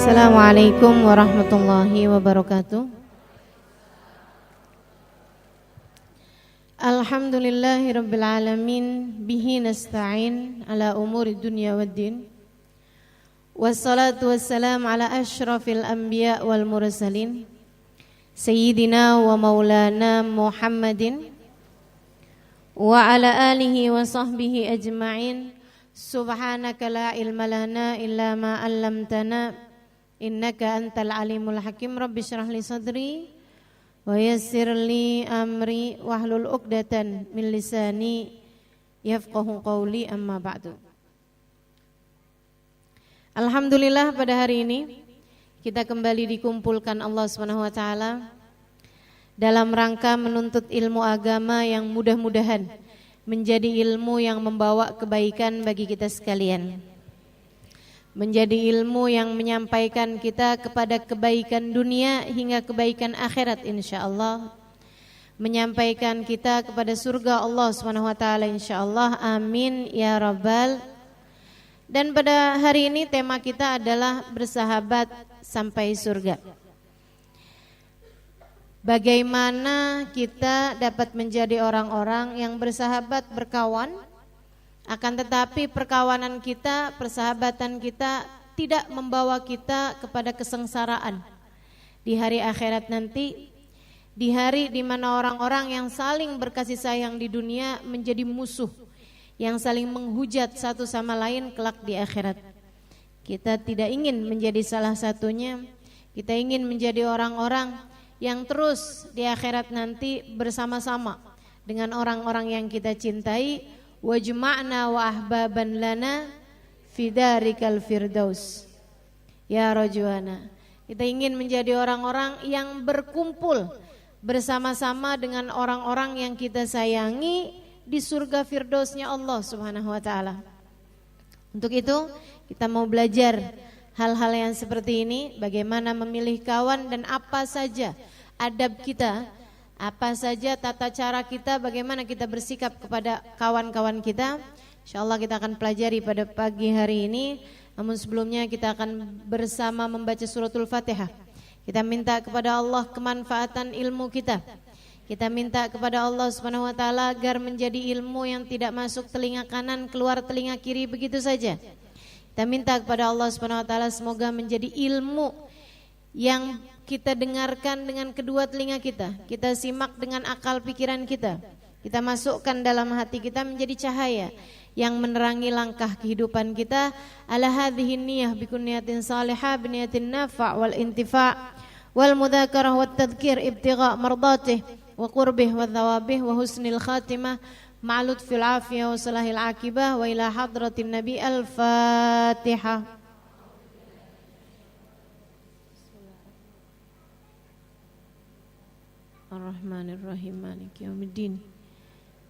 Assalamualaikum warahmatullahi wabarakatuh. Alhamdulillahi rabbil alamin, bihi nasta'in ala umuri dunya waddin. Wassalatu wassalamu ala asyrafil anbiya wal mursalin, sayyidina wa maulana Muhammadin wa ala alihi wa sahbihi ajma'in. Subhanaka la ilma lana illa ma 'allamtana innaka antal alimul hakim. Rabbi shrah li sadri wa yassir li amri wahlul 'uqdatan min lisani yafqahu qawli, amma ba'du. Alhamdulillah, pada hari ini kita kembali dikumpulkan Allah Subhanahu wa taala dalam rangka menuntut ilmu agama yang mudah-mudahan menjadi ilmu yang membawa kebaikan bagi kita sekalian, menjadi ilmu yang menyampaikan kita kepada kebaikan dunia hingga kebaikan akhirat insyaallah, menyampaikan kita kepada surga Allah Subhanahu wa taala insyaallah, amin ya rabbal. Dan pada hari ini tema kita adalah bersahabat sampai surga. Bagaimana kita dapat menjadi orang-orang yang bersahabat, berkawan, akan tetapi perkawanan kita, persahabatan kita tidak membawa kita kepada kesengsaraan di hari akhirat nanti, di hari di mana orang-orang yang saling berkasih sayang di dunia menjadi musuh, yang saling menghujat satu sama lain kelak di akhirat. Kita tidak ingin menjadi salah satunya. Kita ingin menjadi orang-orang yang terus di akhirat nanti bersama-sama dengan orang-orang yang kita cintai. Wajma'na wa ahbaban lana fidarikal firdaus ya rajuana. Kita ingin menjadi orang-orang yang berkumpul bersama-sama dengan orang-orang yang kita sayangi di surga firdausnya Allah Subhanahu wa taala. Untuk itu kita mau belajar hal-hal yang seperti ini, bagaimana memilih kawan dan apa saja adab kita, apa saja tata cara kita, bagaimana kita bersikap kepada kawan-kawan kita. InsyaAllah kita akan pelajari pada pagi hari ini. Namun sebelumnya kita akan bersama membaca suratul Fatihah. Kita minta kepada Allah kemanfaatan ilmu kita. Kita minta kepada Allah Subhanahu wa taala agar menjadi ilmu yang tidak masuk telinga kanan, keluar telinga kiri begitu saja. Kita minta kepada Allah Subhanahu wa taala semoga menjadi ilmu yang kita dengarkan dengan kedua telinga kita, kita simak dengan akal pikiran kita, kita masukkan dalam hati kita menjadi cahaya yang menerangi langkah kehidupan kita. Ala hadhihi niyyah bikun niyatin salihah biniyatin nafa' wal intifa' wal mudzakarah wat tadhkir ibtigha' mardatih wa qurbih wa thawabih wa husnil khatimah ma'lut fil afiyah wa salahil akibah wa ila hadratin nabi. Al-Fatihah. Ar-Rahmanir-Rahim, Maliki yaumiddin.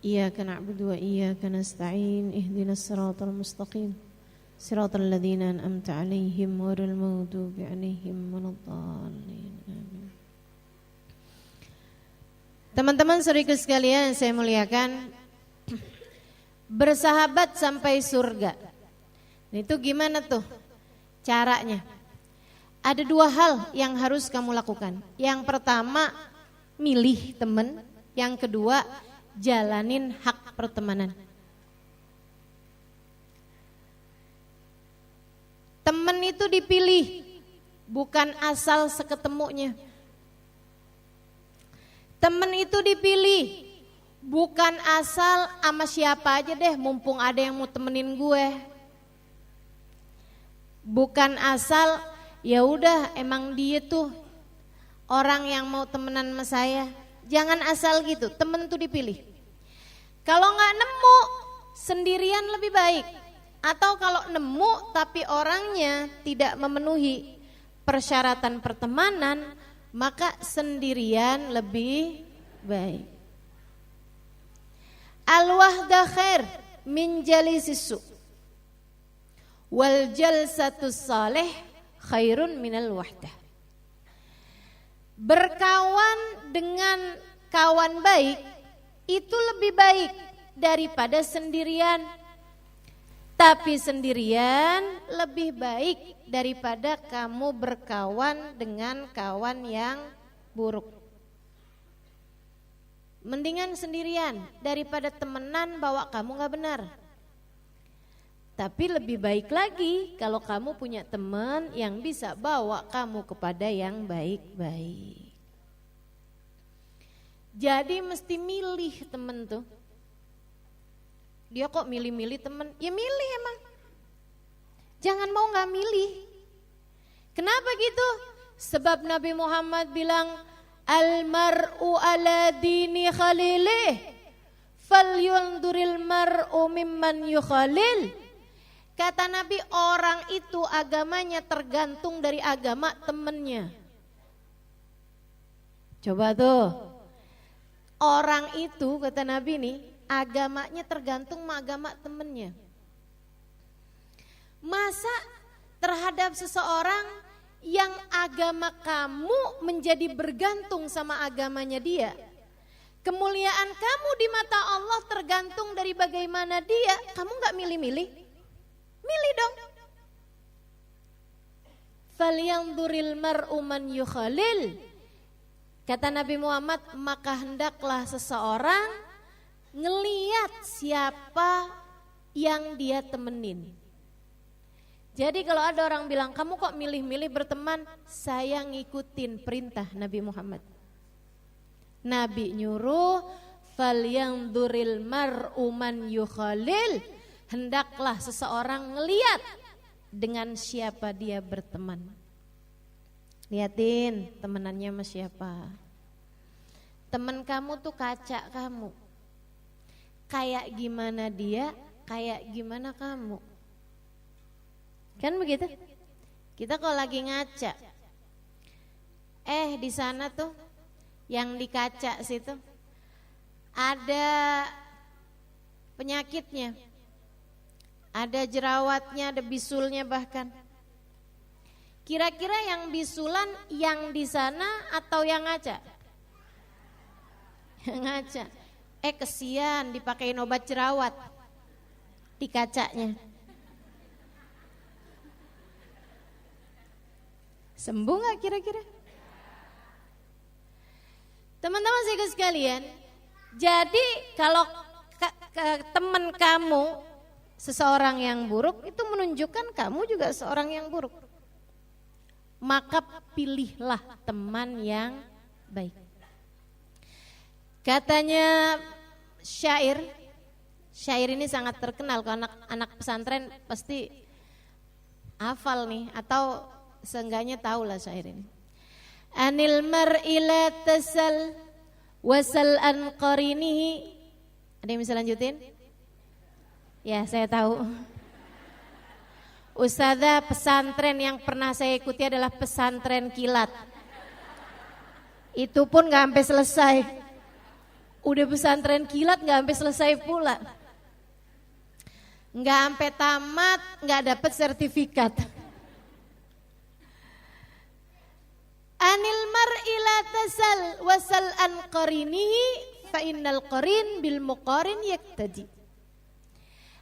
Iyyaka na'budu wa iyyaka nasta'in. Ihdinas siratal mustaqim. Siratal ladzina an'amta 'alaihim ghairil maghdubi 'alaihim waladdallin. Amin. Teman-teman saudaraku sekalian saya muliakan, bersahabat sampai surga. Itu gimana tuh caranya? Ada dua hal yang harus kamu lakukan. Yang pertama, milih teman. Yang kedua, jalanin hak pertemanan. Teman itu dipilih, bukan asal seketemunya. Teman itu dipilih, bukan asal sama siapa aja deh, mumpung ada yang mau temenin gue. Bukan asal ya udah emang dia tuh orang yang mau temenan sama saya. Jangan asal gitu, temen tuh dipilih. Kalau nggak nemu, sendirian lebih baik. Atau kalau nemu tapi orangnya tidak memenuhi persyaratan pertemanan, maka sendirian lebih baik. Al-wahda khair min jalisis su. Wal jalsatus salih khairun minal wahdah. Berkawan dengan kawan baik itu lebih baik daripada sendirian. Tapi sendirian lebih baik daripada kamu berkawan dengan kawan yang buruk. Mendingan sendirian daripada temenan bawa kamu gak benar. Tapi lebih baik lagi kalau kamu punya teman yang bisa bawa kamu kepada yang baik-baik. Jadi mesti milih temen tuh. Dia kok milih-milih temen? Ya milih emang. Jangan mau gak milih. Kenapa gitu? Sebab Nabi Muhammad bilang, Al-mar'u ala dini khalilih, falyunduril mar'u mimman yukhalil. Kata Nabi, orang itu agamanya tergantung dari agama temennya. Coba tuh. Orang itu kata Nabi nih, agamanya tergantung sama agama temennya. Masa terhadap seseorang yang agama kamu menjadi bergantung sama agamanya dia, kemuliaan kamu di mata Allah tergantung dari bagaimana dia, kamu gak milih-milih? Milih dong. Falyanzuril mar'u man yukhalil. Kata Nabi Muhammad, maka hendaklah seseorang ngeliat siapa yang dia temenin. Jadi kalau ada orang bilang, kamu kok milih-milih berteman? Saya ngikutin perintah Nabi Muhammad. Nabi nyuruh, falyanzuril mar'u man yukhalil. Hendaklah seseorang ngeliat dengan siapa dia berteman. Liatin temenannya sama siapa. Temen kamu tuh kaca kamu. Kayak gimana dia, kayak gimana kamu. Kan begitu? Kita kalau lagi ngaca, di sana tuh yang di kaca situ ada penyakitnya, ada jerawatnya, ada bisulnya bahkan. Kira-kira yang bisulan yang di sana atau yang ngaca? Yang ngaca. Kesian dipakein obat jerawat di kacanya. Sembuh gak kira-kira? Teman-teman sekalian, jadi kalau teman kamu seseorang yang buruk, itu menunjukkan kamu juga seorang yang buruk. Maka pilihlah teman yang baik. Katanya syair ini sangat terkenal, kalau anak pesantren pasti hafal nih, atau seenggaknya tahu lah syair ini. Anil mar'i la tasal wasal an qarinihi. Ada yang bisa lanjutin? Ya, saya tahu. Ustazah pesantren yang pernah saya ikuti adalah pesantren kilat. Itu pun gak sampai selesai. Udah pesantren kilat gak sampai selesai pula. Gak sampai tamat, gak dapet sertifikat. Anil mar'i la tasal wasal an qarinihi fa innal qarin bil muqarin yaktadi.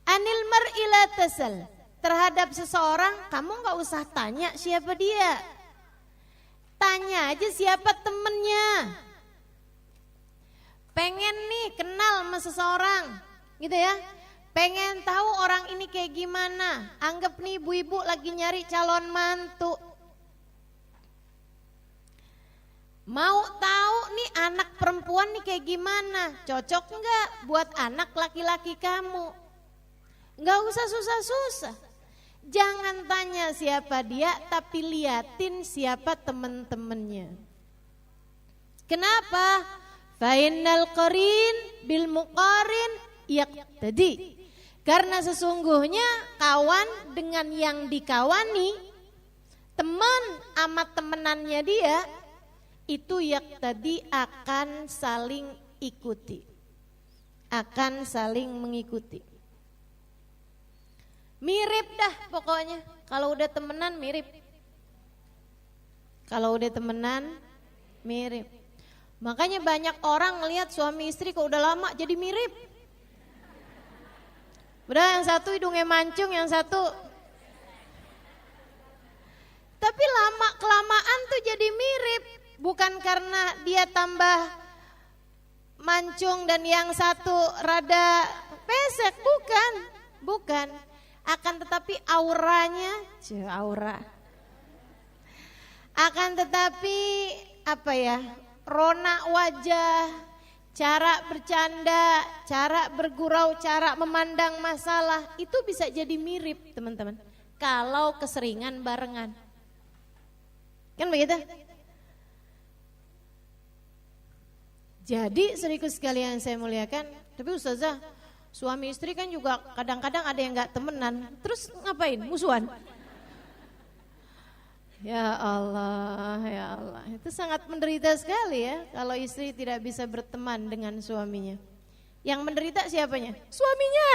Anil mar'i la tasal. Terhadap seseorang kamu gak usah tanya siapa dia. Tanya aja siapa temennya. Pengen nih kenal sama seseorang gitu ya. Pengen tahu orang ini kayak gimana. Anggap nih ibu-ibu lagi nyari calon mantu. Mau tahu nih anak perempuan nih kayak gimana. Cocok gak buat anak laki-laki kamu. Gak usah susah-susah. Jangan tanya siapa dia, tapi liatin siapa temen-temennya. Kenapa? Fa'innal qarin bil muqarin yaqtadi. Karena sesungguhnya kawan dengan yang dikawani, teman amat temenannya dia, itu yaqtadi akan saling ikuti. Akan saling mengikuti. Mirip dah pokoknya, kalau udah temenan mirip. Kalau udah temenan mirip. Makanya banyak orang ngelihat suami istri kok udah lama jadi mirip. Udah yang satu hidungnya mancung, yang satu. Tapi lama kelamaan tuh jadi mirip. Bukan karena dia tambah mancung dan yang satu rada pesek, bukan. Akan tetapi auranya, aura. Akan tetapi apa ya, rona wajah, cara bercanda, cara bergurau, cara memandang masalah itu bisa jadi mirip teman-teman. Kalau keseringan barengan, kan begitu? Jadi saudaraku sekalian saya muliakan, tapi Ustazah, suami istri kan juga kadang-kadang ada yang gak temenan, terus ngapain? Musuhan? Ya Allah, itu sangat menderita sekali ya kalau istri tidak bisa berteman dengan suaminya. Yang menderita siapanya? Suaminya.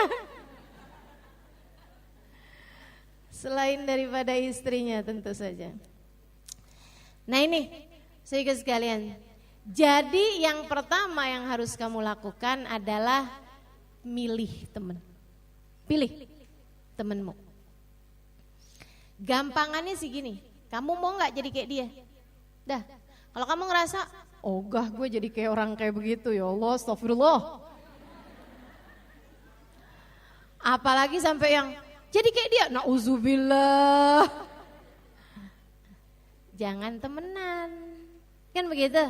Selain daripada istrinya tentu saja. Nah ini, saudara sekalian, jadi yang pertama yang harus kamu lakukan adalah milih teman. Pilih temanmu. Gampangannya sih gini. Kamu mau gak jadi kayak dia? Dah, kalau kamu ngerasa, ogah gue jadi kayak orang kayak begitu, ya Allah, astagfirullah. Apalagi sampai yang jadi kayak dia, na'udzubillah. Jangan temenan, kan begitu?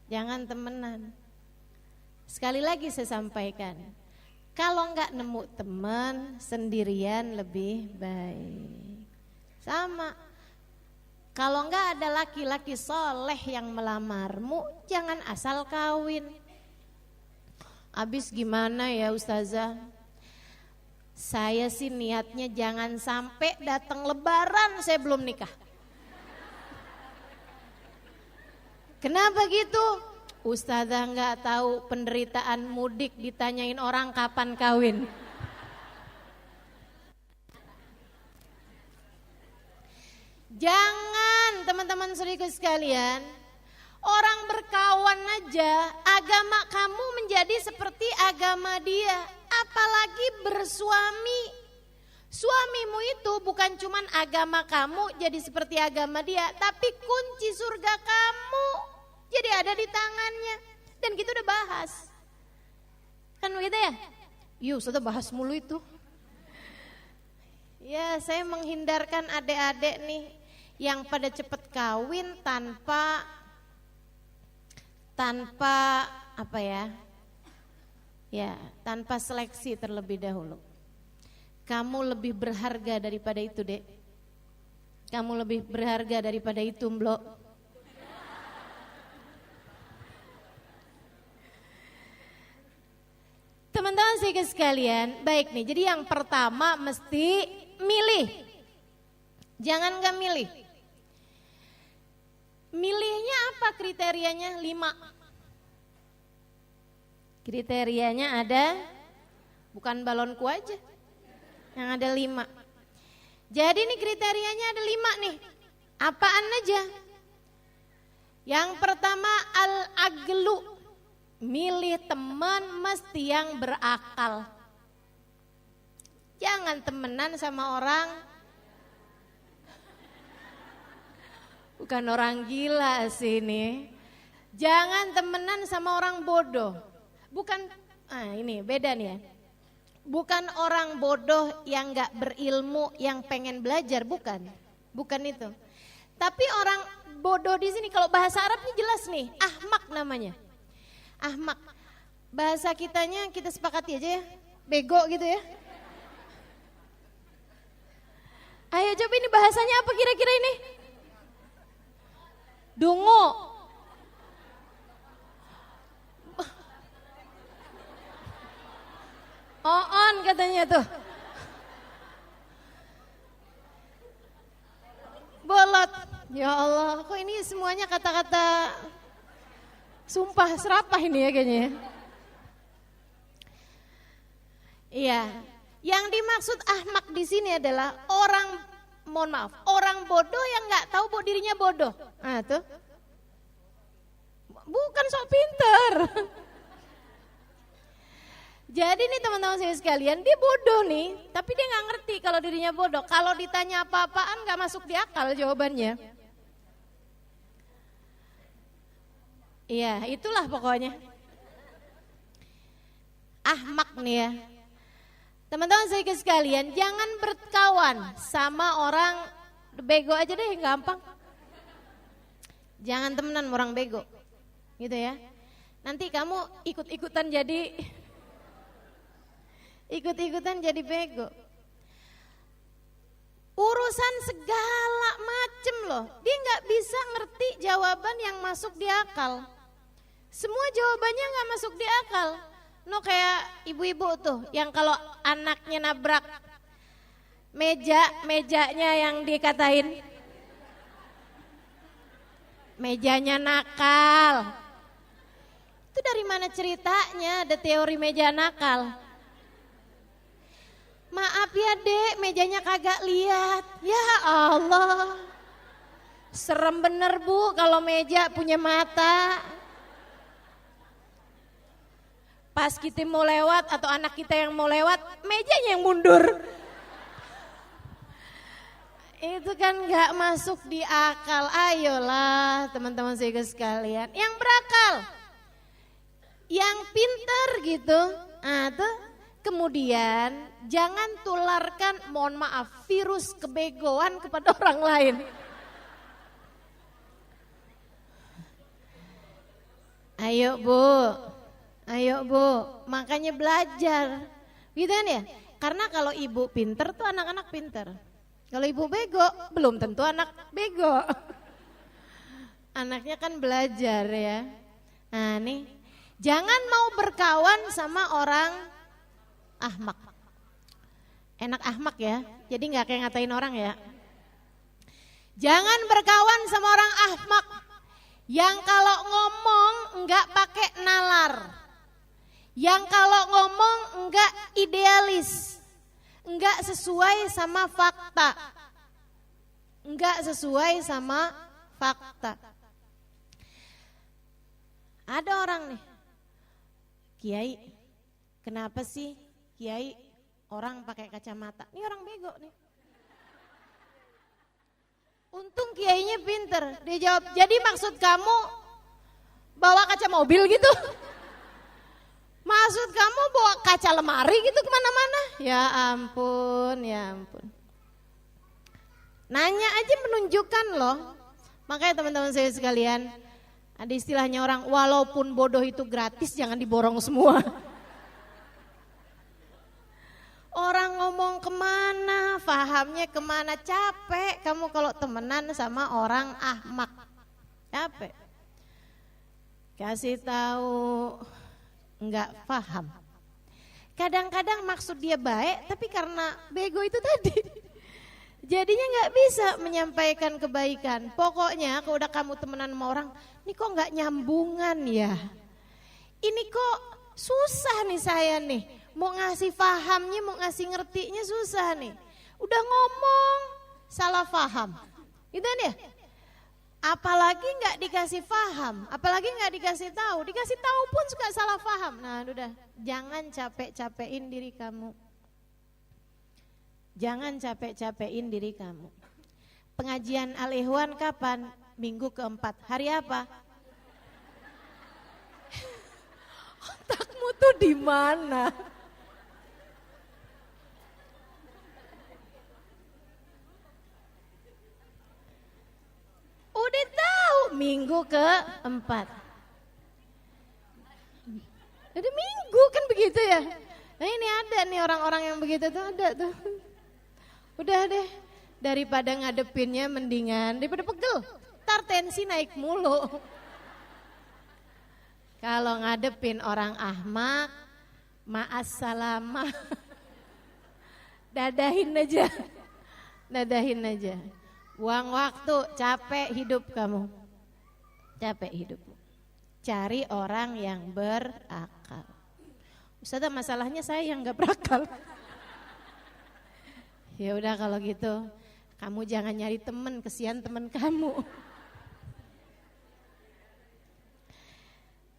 Jangan temenan. Sekali lagi saya sampaikan, kalau gak nemu teman, sendirian lebih baik. Sama. Kalau enggak ada laki-laki soleh yang melamarmu, jangan asal kawin. Abis gimana ya Ustazah? Saya sih niatnya jangan sampai datang lebaran saya belum nikah. Kenapa gitu? Ustazah enggak tahu penderitaan mudik ditanyain orang kapan kawin. Jangan teman-teman saudaraku sekalian, orang berkawan aja agama kamu menjadi seperti agama dia, apalagi bersuami. Suamimu itu bukan cuman agama kamu jadi seperti agama dia, tapi kunci surga kamu jadi ada di tangannya. Dan kita udah bahas, kan begitu ya? Yuk sudah bahas mulu itu. Ya saya menghindarkan adik-adik nih yang pada cepet kawin tanpa apa ya, tanpa seleksi terlebih dahulu. Kamu lebih berharga daripada itu, Dek. Kamu lebih berharga daripada itu, Mbok. Teman-teman sekalian, baik nih. Jadi yang pertama mesti milih. Jangan gak milih. Milihnya apa kriterianya? 5. Kriterianya ada, bukan balonku aja, yang ada 5. Jadi ini kriterianya ada 5 nih. Apaan aja? Yang pertama al-aglu, milih teman mesti yang berakal. Jangan temenan sama orang, bukan orang gila sih ini. Jangan temenan sama orang bodoh. Bukan, ini beda nih ya. Bukan orang bodoh yang gak berilmu, yang pengen belajar, bukan. Bukan itu. Tapi orang bodoh di sini kalau bahasa Arabnya jelas nih, ahmak namanya. Ahmak. Bahasa kitanya kita sepakati aja ya, bego gitu ya. Ayo coba ini bahasanya apa kira-kira ini? Dungu. On katanya tuh. Bolot. Ya Allah, kok ini semuanya kata-kata sumpah serapah ini ya kayaknya ya. Iya. Yang dimaksud ahmak di sini adalah orang, mohon maaf, orang bodoh yang nggak tahu bahwa dirinya bodoh. Nah tuh, bukan sok pinter. Jadi nih teman-teman saya sekalian, dia bodoh nih, tapi dia nggak ngerti kalau dirinya bodoh. Kalau ditanya apa-apaan nggak masuk di akal jawabannya. Iya, itulah pokoknya. Ahmak nih ya. Teman-teman saya sekalian, jangan berkawan sama orang bego aja deh, gampang. Jangan temenan orang bego, gitu ya. Nanti kamu ikut-ikutan jadi bego. Urusan segala macem loh, dia nggak bisa ngerti jawaban yang masuk di akal. Semua jawabannya nggak masuk di akal. No kayak ibu-ibu tuh yang kalau anaknya nabrak mejanya yang dikatain mejanya nakal. Itu dari mana ceritanya ada teori meja nakal? Maaf ya dek, mejanya kagak lihat. Ya Allah, serem bener bu kalau meja punya mata. Pas kita mau lewat atau anak kita yang mau lewat, mejanya yang mundur. Itu kan gak masuk di akal. Ayolah teman-teman saya sekalian, yang berakal, yang pintar gitu. Tuh. Kemudian jangan tularkan, mohon maaf, virus kebegoan kepada orang lain. Ayo bu, makanya belajar, gitu kan ya? Karena kalau ibu pinter tuh anak-anak pinter. Kalau ibu bego, belum tentu anak bego. Anaknya kan belajar ya. Nah nih, jangan mau berkawan sama orang ahmak. Enak ahmak ya, jadi gak kayak ngatain orang ya. Jangan berkawan sama orang ahmak yang kalau ngomong enggak pakai nalar. Yang kalau ngomong enggak idealis, enggak sesuai sama fakta. Enggak sesuai sama fakta. Ada orang nih, Kiai, kenapa sih Kiai orang pakai kacamata? Ini orang bego nih. Untung Kiainya pinter, dia jawab, jadi maksud kamu bawa kaca mobil gitu? Maksud kamu bawa kaca lemari gitu kemana-mana? Ya ampun. Nanya aja menunjukkan loh. Makanya teman-teman saya sekalian, ada istilahnya orang, walaupun bodoh itu gratis jangan diborong semua. Orang ngomong kemana, fahamnya kemana, capek kamu kalau temenan sama orang ahmak. Capek. Kasih tahu enggak paham. Kadang-kadang maksud dia baik, tapi karena bego itu tadi, jadinya enggak bisa menyampaikan kebaikan. Pokoknya kalau udah kamu temenan sama orang, ini kok enggak nyambungan ya? Ini kok susah nih saya nih, mau ngasih pahamnya, mau ngasih ngertinya susah nih. Udah ngomong, salah paham. Gitu kan ya? Apalagi nggak dikasih paham, apalagi nggak dikasih tahu pun suka salah paham. Nah udah, jangan capek-capekin diri kamu. Jangan capek-capekin diri kamu. Pengajian Al-Ikhwan kapan? Minggu keempat. Hari apa? Otakmu tuh di mana? Udah tahu minggu keempat. Jadi minggu kan begitu ya. Nah ini ada nih orang-orang yang begitu tuh, ada tuh. Udah deh, daripada ngadepinnya mendingan daripada pegel. Ntar tensi naik mulu. Kalau ngadepin orang ahmak, ma'assalamah. Dadahin aja. Buang waktu, capek hidup kamu. Capek hidupmu. Cari orang yang berakal. Ustazah, masalahnya saya yang gak berakal. Ya udah kalau gitu, kamu jangan nyari temen, kesian temen kamu.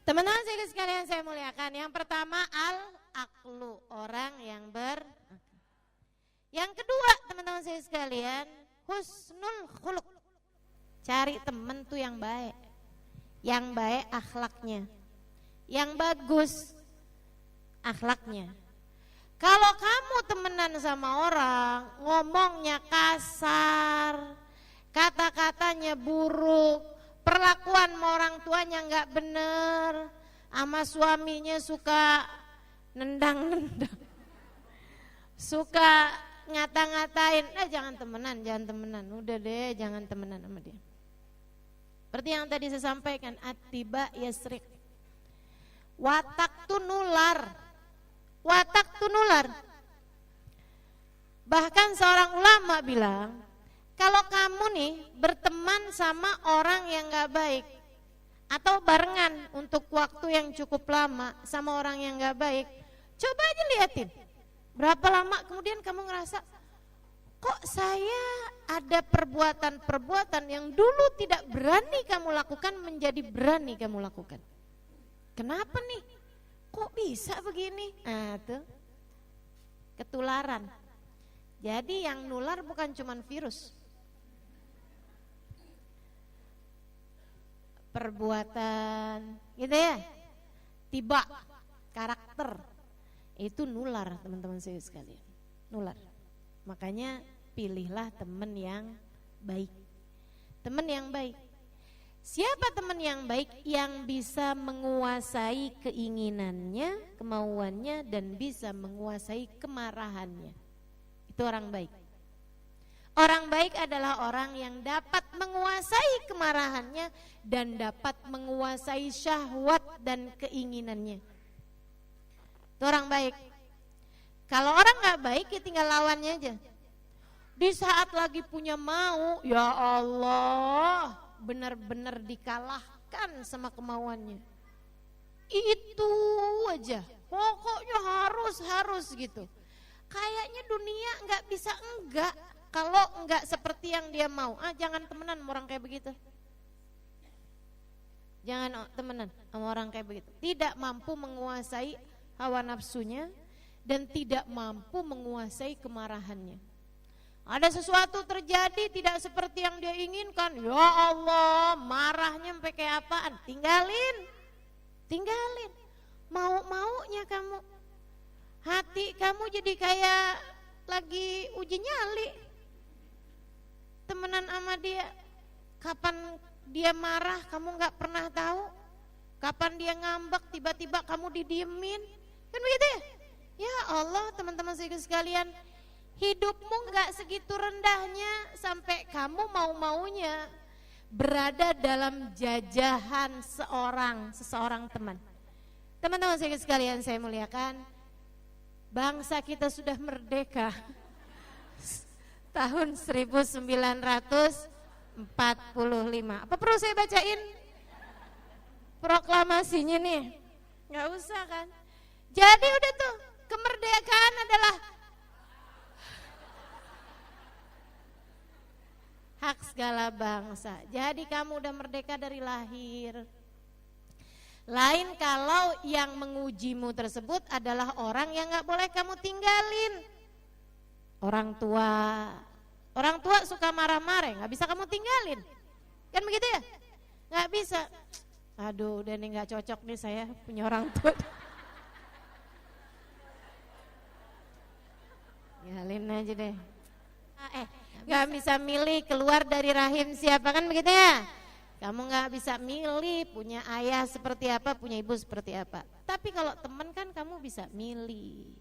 Teman-teman sekalian saya muliakan, yang pertama al-aqlu, orang yang yang kedua teman-teman saya sekalian, husnul khuluq, cari temen tuh yang baik akhlaknya, yang bagus akhlaknya. Kalau kamu temenan sama orang, ngomongnya kasar, kata-katanya buruk, perlakuan sama orang tuanya nggak bener, sama suaminya suka nendang-nendang, suka ngata-ngatain, jangan temenan, udah deh jangan temenan sama dia. Seperti yang tadi saya sampaikan, atiba yasrik, watak tuh nular. Bahkan seorang ulama bilang, kalau kamu nih berteman sama orang yang gak baik, atau barengan untuk waktu yang cukup lama sama orang yang gak baik, coba aja liatin berapa lama kemudian kamu ngerasa, kok saya ada perbuatan-perbuatan yang dulu tidak berani kamu lakukan menjadi berani kamu lakukan. Kenapa nih? Kok bisa begini? Tuh ketularan. Jadi yang nular bukan cuman virus, perbuatan gitu ya, tiba karakter itu nular teman-teman saya sekalian, nular. Makanya pilihlah teman yang baik. Teman yang baik. Siapa teman yang baik? Yang bisa menguasai keinginannya, kemauannya, dan bisa menguasai kemarahannya. Itu orang baik. Orang baik adalah orang yang dapat menguasai kemarahannya dan dapat menguasai syahwat dan keinginannya. Itu orang baik. Kalau orang gak baik ya tinggal lawannya aja. Di saat lagi punya mau, ya Allah, benar-benar dikalahkan sama kemauannya. Itu aja, pokoknya harus gitu. Kayaknya dunia gak bisa enggak kalau enggak seperti yang dia mau. Jangan temenan sama orang kayak begitu. Jangan temenan sama orang kayak begitu. Tidak mampu menguasai hawa nafsunya dan tidak mampu menguasai kemarahannya. Ada sesuatu terjadi tidak seperti yang dia inginkan, ya Allah, marahnya sampai kayak apaan? Tinggalin. Mau-maunya kamu. Hati kamu jadi kayak lagi uji nyali. Temenan sama dia, kapan dia marah kamu gak pernah tahu, kapan dia ngambek tiba-tiba kamu didiemin, kan begitu ya? Ya Allah, teman-teman sekalian, hidupmu gak segitu rendahnya sampai kamu mau-maunya berada dalam jajahan seseorang teman. Teman-teman sekalian saya muliakan, bangsa kita sudah merdeka tahun 1945. Apa perlu saya bacain proklamasinya nih? Gak usah kan? Jadi udah tuh, kemerdekaan adalah hak segala bangsa. Jadi kamu udah merdeka dari lahir. Lain kalau yang mengujimu tersebut adalah orang yang gak boleh kamu tinggalin. Orang tua suka marah-marah, gak bisa kamu tinggalin. Kan begitu ya? Gak bisa. Aduh, udah nih gak cocok nih saya punya orang tua. Tinggalin aja deh. Gak bisa milih keluar dari rahim siapa, kan begitu ya? Kamu gak bisa milih punya ayah seperti apa, punya ibu seperti apa. Tapi kalau teman kan kamu bisa milih.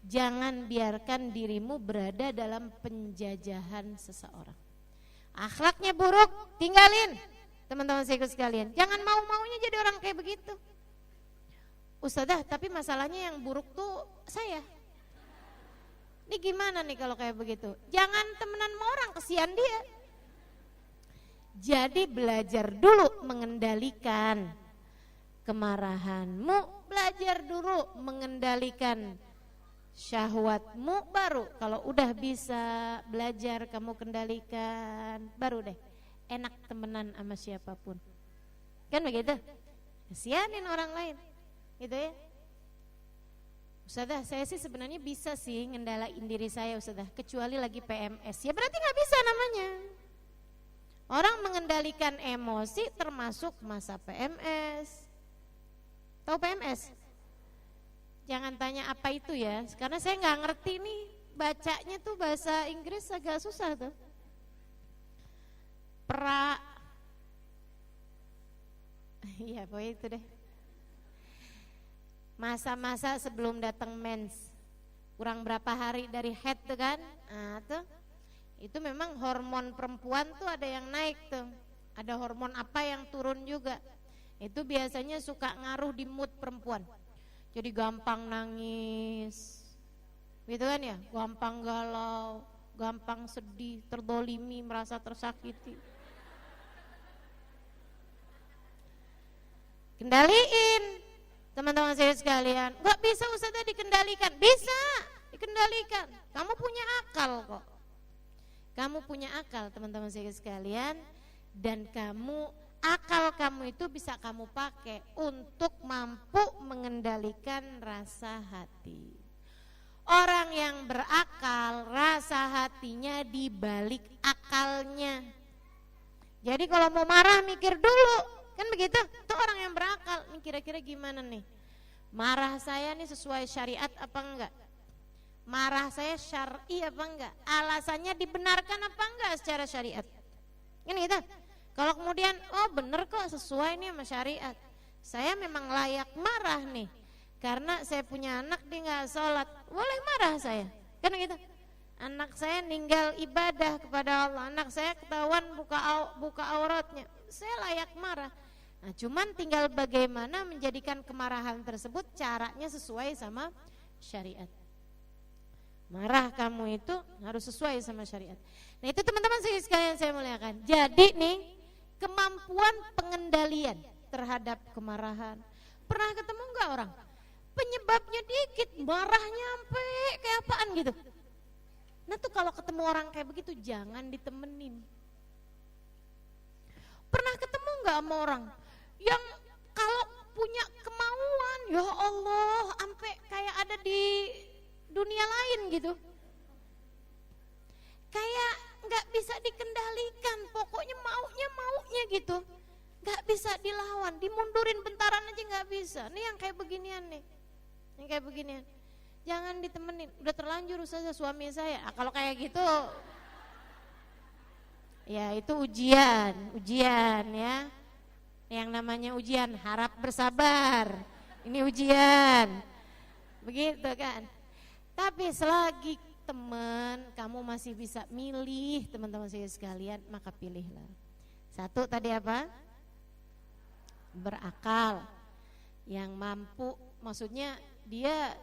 Jangan biarkan dirimu berada dalam penjajahan seseorang. Akhlaknya buruk, tinggalin. Teman-teman saya sekalian, jangan mau-maunya jadi orang kayak begitu. Ustadzah, tapi masalahnya yang buruk tuh saya. Ini gimana nih kalau kayak begitu? Jangan temenan sama orang, kesian dia. Jadi belajar dulu mengendalikan kemarahanmu, belajar dulu mengendalikan syahwatmu, baru kalau udah bisa belajar kamu kendalikan, baru deh enak temenan sama siapapun. Kan begitu? Kasianin orang lain, gitu ya. Ustazah, saya sih sebenarnya bisa sih ngendalain diri saya Ustazah, kecuali lagi PMS. Ya berarti gak bisa namanya. Orang mengendalikan emosi termasuk masa PMS. Tahu PMS? Jangan tanya apa itu ya, karena saya gak ngerti nih, bacanya tuh bahasa Inggris agak susah tuh. Iya pokoknya itu deh. Masa-masa sebelum datang mens, kurang berapa hari dari head tuh kan, nah tuh itu memang hormon perempuan tuh ada yang naik tuh, ada hormon apa yang turun juga, itu biasanya suka ngaruh di mood perempuan, jadi gampang nangis, gitu kan ya, gampang galau, gampang sedih, terdolimi, merasa tersakiti. Kendaliin teman-teman saya sekalian. Gak bisa Ustazah dikendalikan. Bisa dikendalikan. Kamu punya akal kok. Kamu punya akal teman-teman saya sekalian. Dan akal kamu itu bisa kamu pakai untuk mampu mengendalikan rasa hati. Orang yang berakal, rasa hatinya dibalik akalnya. Jadi kalau mau marah mikir dulu. Kan begitu, itu orang yang berakal. Ini kira-kira gimana nih? Marah saya nih sesuai syariat apa enggak? Marah saya syar'i apa enggak? Alasannya dibenarkan apa enggak secara syariat? Kan gitu. Kalau kemudian, oh bener kok sesuai nih sama syariat, saya memang layak marah nih, karena saya punya anak dia enggak sholat, boleh marah saya. Kan gitu. Anak saya ninggal ibadah kepada Allah, anak saya ketahuan buka auratnya, saya layak marah. Nah, cuman tinggal bagaimana menjadikan kemarahan tersebut caranya sesuai sama syariat. Marah kamu itu harus sesuai sama syariat. Nah itu teman-teman sekalian saya muliakan. Jadi nih kemampuan pengendalian terhadap kemarahan. Pernah ketemu enggak orang? Penyebabnya dikit, marahnya sampai kayak apaan gitu. Nah tuh kalau ketemu orang kayak begitu jangan ditemenin. Pernah ketemu enggak sama orang yang kalau punya kemauan, ya Allah, sampai kayak ada di dunia lain gitu. Kayak nggak bisa dikendalikan, pokoknya maunya gitu. Nggak bisa dilawan, dimundurin bentaran aja nggak bisa. Nih yang kayak beginian nih. Yang kayak beginian. Jangan ditemenin, udah terlanjur saja suami saya. Nah, kalau kayak gitu ya itu ujian ya. Yang namanya ujian, harap bersabar. Ini ujian. Begitu kan. Tapi selagi teman kamu masih bisa milih, teman-teman saya sekalian, maka pilihlah. Satu tadi apa? Berakal. Yang mampu, maksudnya dia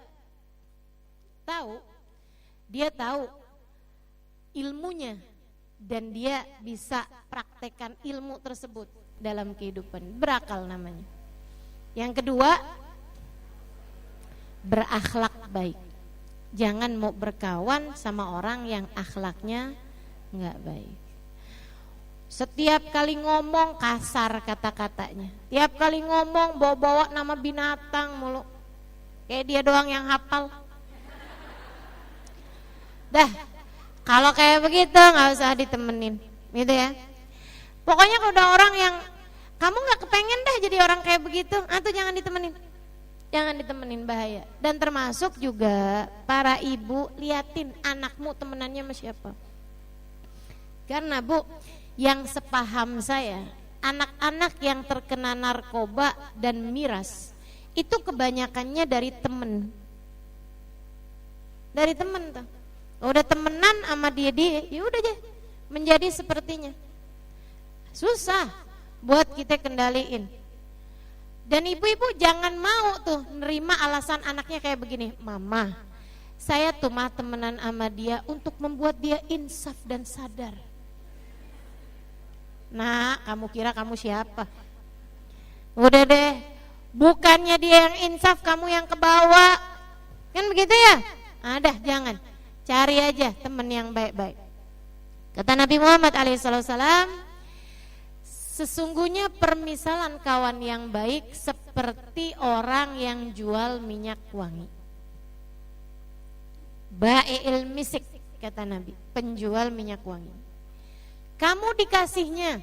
tahu ilmunya dan dia bisa praktekkan ilmu tersebut dalam kehidupan, berakal namanya. Yang kedua, berakhlak baik. Jangan mau berkawan sama orang yang akhlaknya enggak baik. Setiap kali ngomong kasar kata-katanya, tiap kali ngomong bawa-bawa nama binatang mulu, kayak dia doang yang hafal. Dah, kalau kayak begitu nggak usah ditemenin, gitu ya. Pokoknya kalau ada orang yang kamu nggak kepengen dah jadi orang kayak begitu, atau jangan ditemenin, bahaya. Dan termasuk juga para ibu, liatin anakmu temenannya sama siapa. Karena Bu, yang sepaham saya, anak-anak yang terkena narkoba dan miras itu kebanyakannya dari temen tuh. Udah temenan sama dia, ya udah aja menjadi sepertinya. Susah buat kita kendaliin. Dan ibu-ibu jangan mau tuh nerima alasan anaknya kayak begini, mama, saya tuh mah temenan sama dia untuk membuat dia insaf dan sadar. Nah, kamu kira kamu siapa? Udah deh, bukannya dia yang insaf, kamu yang kebawa. Kan begitu ya? Ada, jangan. Cari aja teman yang baik-baik. Kata Nabi Muhammad alaihissalam, Sesungguhnya permisalan kawan yang baik seperti orang yang jual minyak wangi. Bai'il misik, kata Nabi, penjual minyak wangi. Kamu dikasihnya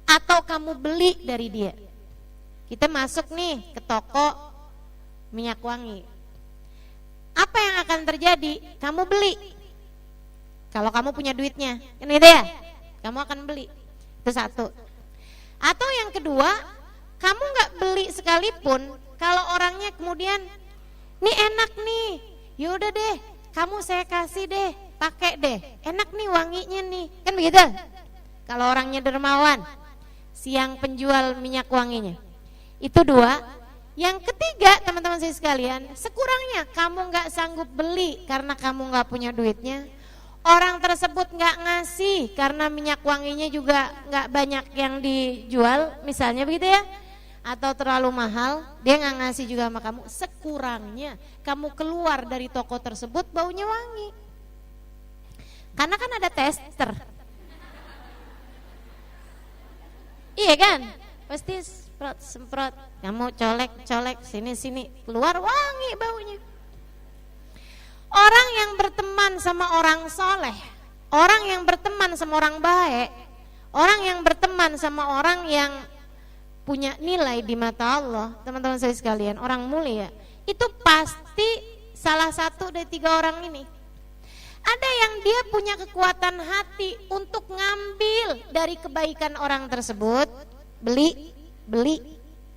atau kamu beli dari dia. Kita masuk nih ke toko minyak wangi. Apa yang akan terjadi? Kamu beli. Kalau kamu punya duitnya, kan gitu ya? Kamu akan beli. Itu satu. Atau yang kedua, kamu nggak beli sekalipun, kalau orangnya kemudian, nih enak nih, yaudah deh, kamu saya kasih deh, pakai deh, enak nih wanginya nih, kan begitu? Kalau orangnya dermawan, siang penjual minyak wanginya. Itu dua. Yang ketiga, teman-teman saya sekalian, sekurangnya kamu nggak sanggup beli karena kamu nggak punya duitnya. Orang tersebut nggak ngasih karena minyak wanginya juga nggak banyak yang dijual, misalnya begitu ya, atau terlalu mahal, dia nggak ngasih juga sama kamu. Sekurangnya kamu keluar dari toko tersebut baunya wangi, karena kan ada tester, iya kan? Pasti semprot, kamu colek sini keluar wangi baunya. Orang yang berteman sama orang soleh, orang yang berteman sama orang baik, orang yang berteman sama orang yang punya nilai di mata Allah, teman-teman saya sekalian, orang mulia, itu pasti salah satu dari tiga orang ini. Ada yang dia punya kekuatan hati untuk ngambil dari kebaikan orang tersebut, beli,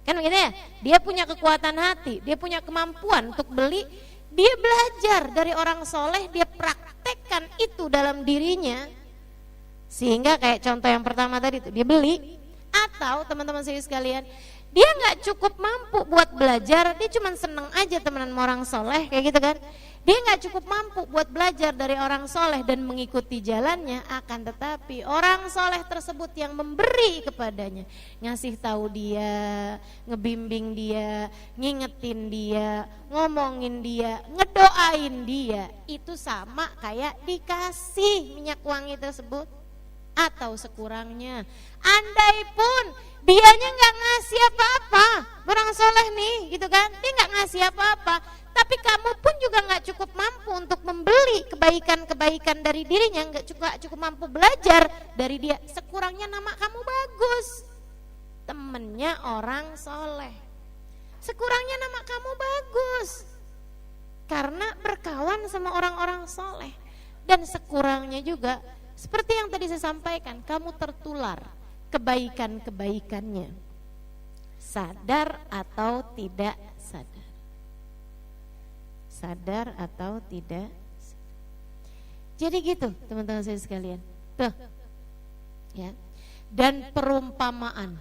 kan begitu ya? Dia punya kekuatan hati, dia punya kemampuan untuk beli. Dia belajar dari orang soleh, dia praktekkan itu dalam dirinya, sehingga kayak contoh yang pertama tadi itu dia beli. Atau teman-teman saya sekalian, dia nggak cukup mampu buat belajar, dia cuma seneng aja temenan sama orang soleh kayak gitu kan. Dia nggak cukup mampu buat belajar dari orang soleh dan mengikuti jalannya, akan tetapi orang soleh tersebut yang memberi kepadanya, ngasih tahu dia, ngebimbing dia, ngingetin dia, ngomongin dia, ngedoain dia, itu sama kayak dikasih minyak wangi tersebut. Atau sekurangnya, andai pun dianya nggak ngasih apa-apa, orang soleh nih gitu kan, dia nggak ngasih apa-apa, tapi kamu pun juga nggak cukup mampu untuk membeli kebaikan-kebaikan dari dirinya, nggak cukup mampu belajar dari dia. Sekurangnya nama kamu bagus, temennya orang soleh. Sekurangnya nama kamu bagus karena berkawan sama orang-orang soleh. Dan sekurangnya juga, seperti yang tadi saya sampaikan, kamu tertular kebaikan-kebaikannya, sadar atau tidak sadar. Sadar atau tidak. Jadi gitu teman-teman saya sekalian. Tuh. Ya. Dan perumpamaan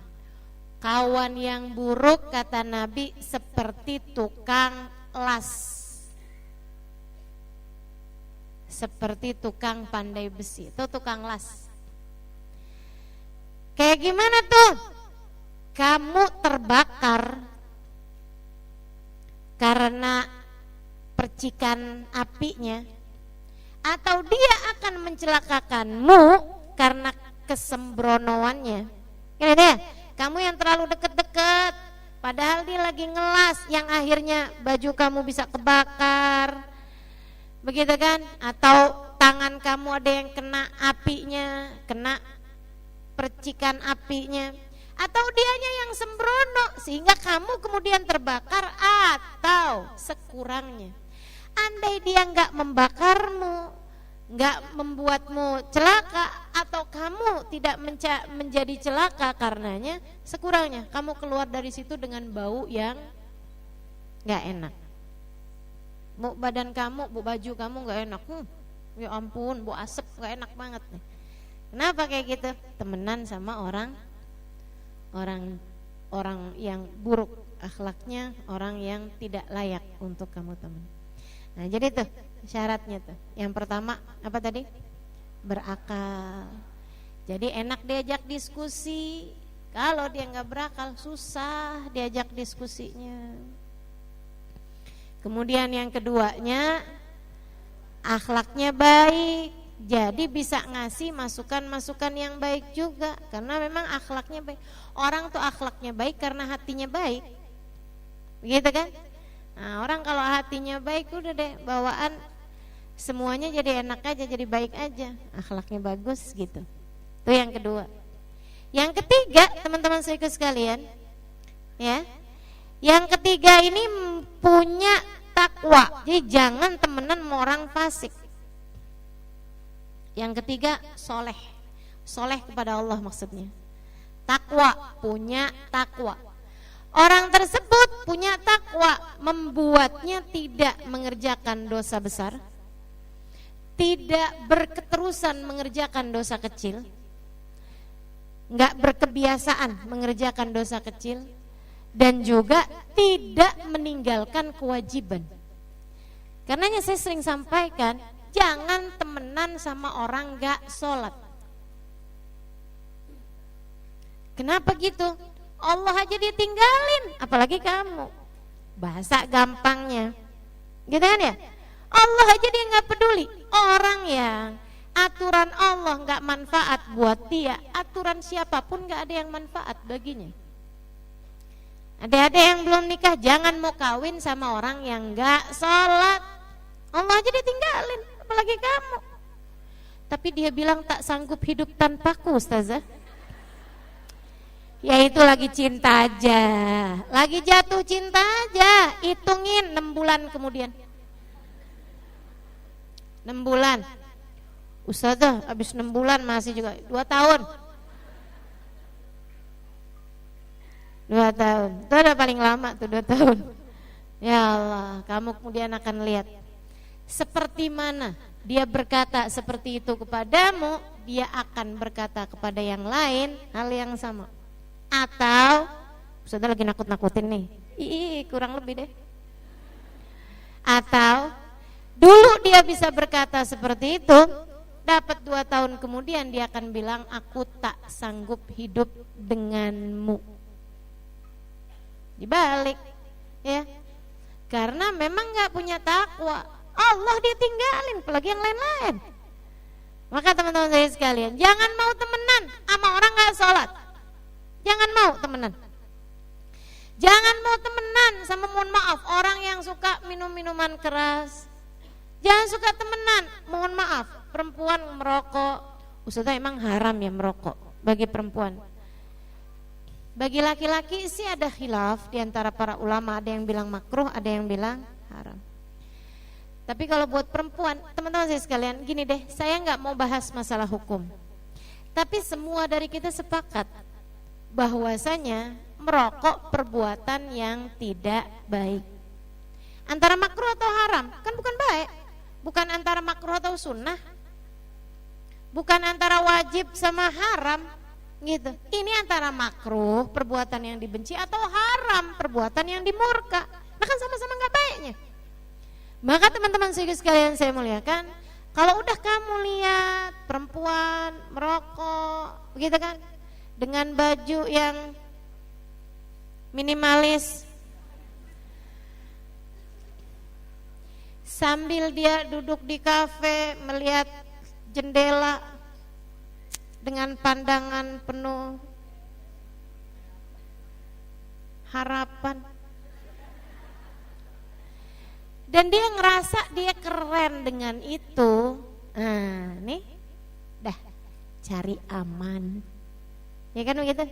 kawan yang buruk, kata Nabi, seperti tukang las, seperti tukang pandai besi. Itu tukang las. Kayak gimana tuh? Kamu terbakar karena percikan apinya, atau dia akan mencelakakanmu karena kesembronoannya. Gitu ya? Kamu yang terlalu deket-deket, padahal dia lagi ngelas, yang akhirnya baju kamu bisa kebakar, begitu kan? Atau tangan kamu ada yang kena apinya, kena percikan apinya, atau dianya yang sembrono sehingga kamu kemudian terbakar. Atau sekurangnya, andai dia nggak membakarmu, nggak membuatmu celaka, atau kamu tidak menjadi celaka karenanya, sekurangnya kamu keluar dari situ dengan bau yang nggak enak. Badan kamu, baju kamu nggak enak, ya ampun, bau asap nggak enak banget nih. Kenapa kayak gitu? Temenan sama orang yang buruk akhlaknya, orang yang tidak layak untuk kamu teman. Nah, jadi tuh syaratnya tuh. Yang pertama apa tadi? Berakal. Jadi enak diajak diskusi. Kalau dia nggak berakal, susah diajak diskusinya. Kemudian yang keduanya, akhlaknya baik. jadi bisa ngasih masukan-masukan yang baik juga, karena memang akhlaknya baik. Orang tuh akhlaknya baik karena hatinya baik, begitu kan? Nah, orang kalau hatinya baik udah deh bawaan semuanya jadi enak aja, jadi baik aja, akhlaknya bagus gitu. Itu yang kedua. Yang ketiga, teman-teman saudara sekalian, ya. Yang ketiga ini punya takwa. Jadi jangan temenan sama orang fasik. Yang ketiga, soleh. Soleh kepada Allah maksudnya. Takwa, punya takwa. Orang tersebut punya takwa, membuatnya tidak mengerjakan dosa besar, tidak berketerusan mengerjakan dosa kecil, nggak berkebiasaan mengerjakan dosa kecil, dan juga tidak meninggalkan kewajiban. Karenanya saya sering sampaikan, jangan temenan sama orang nggak sholat. Kenapa gitu? Allah aja ditinggalin, apalagi kamu. Bahasa gampangnya, gitu kan ya? Allah aja dia nggak peduli. Orang yang aturan Allah nggak manfaat buat dia, aturan siapapun nggak ada yang manfaat baginya. Ada yang belum nikah, jangan mau kawin sama orang yang nggak sholat. Allah aja ditinggalin, apalagi kamu. Tapi dia bilang tak sanggup hidup tanpaku, Ustazah. Ya itu lagi cinta aja, lagi jatuh cinta aja. Hitungin 6 bulan kemudian. 6 bulan. Ustazah habis 6 bulan masih juga 2 tahun. 2 tahun. Itu udah paling lama tuh 2 tahun. Ya Allah, kamu kemudian akan lihat seperti mana dia berkata seperti itu kepadamu, dia akan berkata kepada yang lain hal yang sama. Atau sudah lagi nakut-nakutin nih, kurang lebih deh. Atau dulu dia bisa berkata seperti itu, dapat 2 tahun kemudian dia akan bilang aku tak sanggup hidup denganmu. Dibalik, ya, karena memang nggak punya takwa. Allah ditinggalin, apalagi yang lain-lain. Maka teman-teman saya sekalian, jangan mau temenan sama orang nggak sholat. Jangan mau temenan. Jangan mau temenan sama, mohon maaf, orang yang suka minum minuman keras. Jangan suka temenan, mohon maaf, perempuan merokok. Ustazah emang haram ya merokok bagi perempuan. Bagi laki-laki sih ada khilaf di antara para ulama, ada yang bilang makruh, ada yang bilang haram. Tapi kalau buat perempuan, teman-teman saya sekalian, gini deh, saya nggak mau bahas masalah hukum. Tapi semua dari kita sepakat bahwasanya merokok perbuatan yang tidak baik. Antara makruh atau haram, kan bukan baik. Bukan antara makruh atau sunnah. Bukan antara wajib sama haram, gitu. Ini antara makruh, perbuatan yang dibenci, atau haram, perbuatan yang dimurka. Nah kan sama-sama nggak baiknya. Maka teman-teman sekalian saya muliakan, kalau udah kamu lihat perempuan merokok, begitu kan, dengan baju yang minimalis, sambil dia duduk di kafe melihat jendela dengan pandangan penuh harapan, dan dia ngerasa dia keren dengan itu. Nah, nih, dah cari aman, ya kan begitu?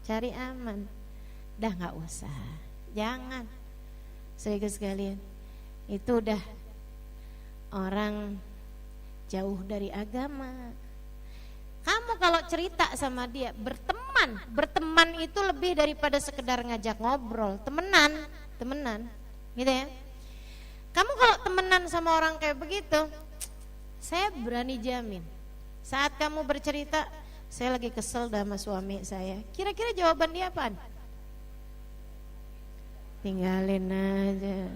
Cari aman, dah nggak usah, jangan. Saudara sekalian, itu udah orang jauh dari agama. Kamu kalau cerita sama dia, berteman itu lebih daripada sekedar ngajak ngobrol, temenan, gitu ya. Kamu kalau temenan sama orang kayak begitu, saya berani jamin, saat kamu bercerita, saya lagi kesel sama suami saya, kira-kira jawaban dia apaan? Tinggalin aja.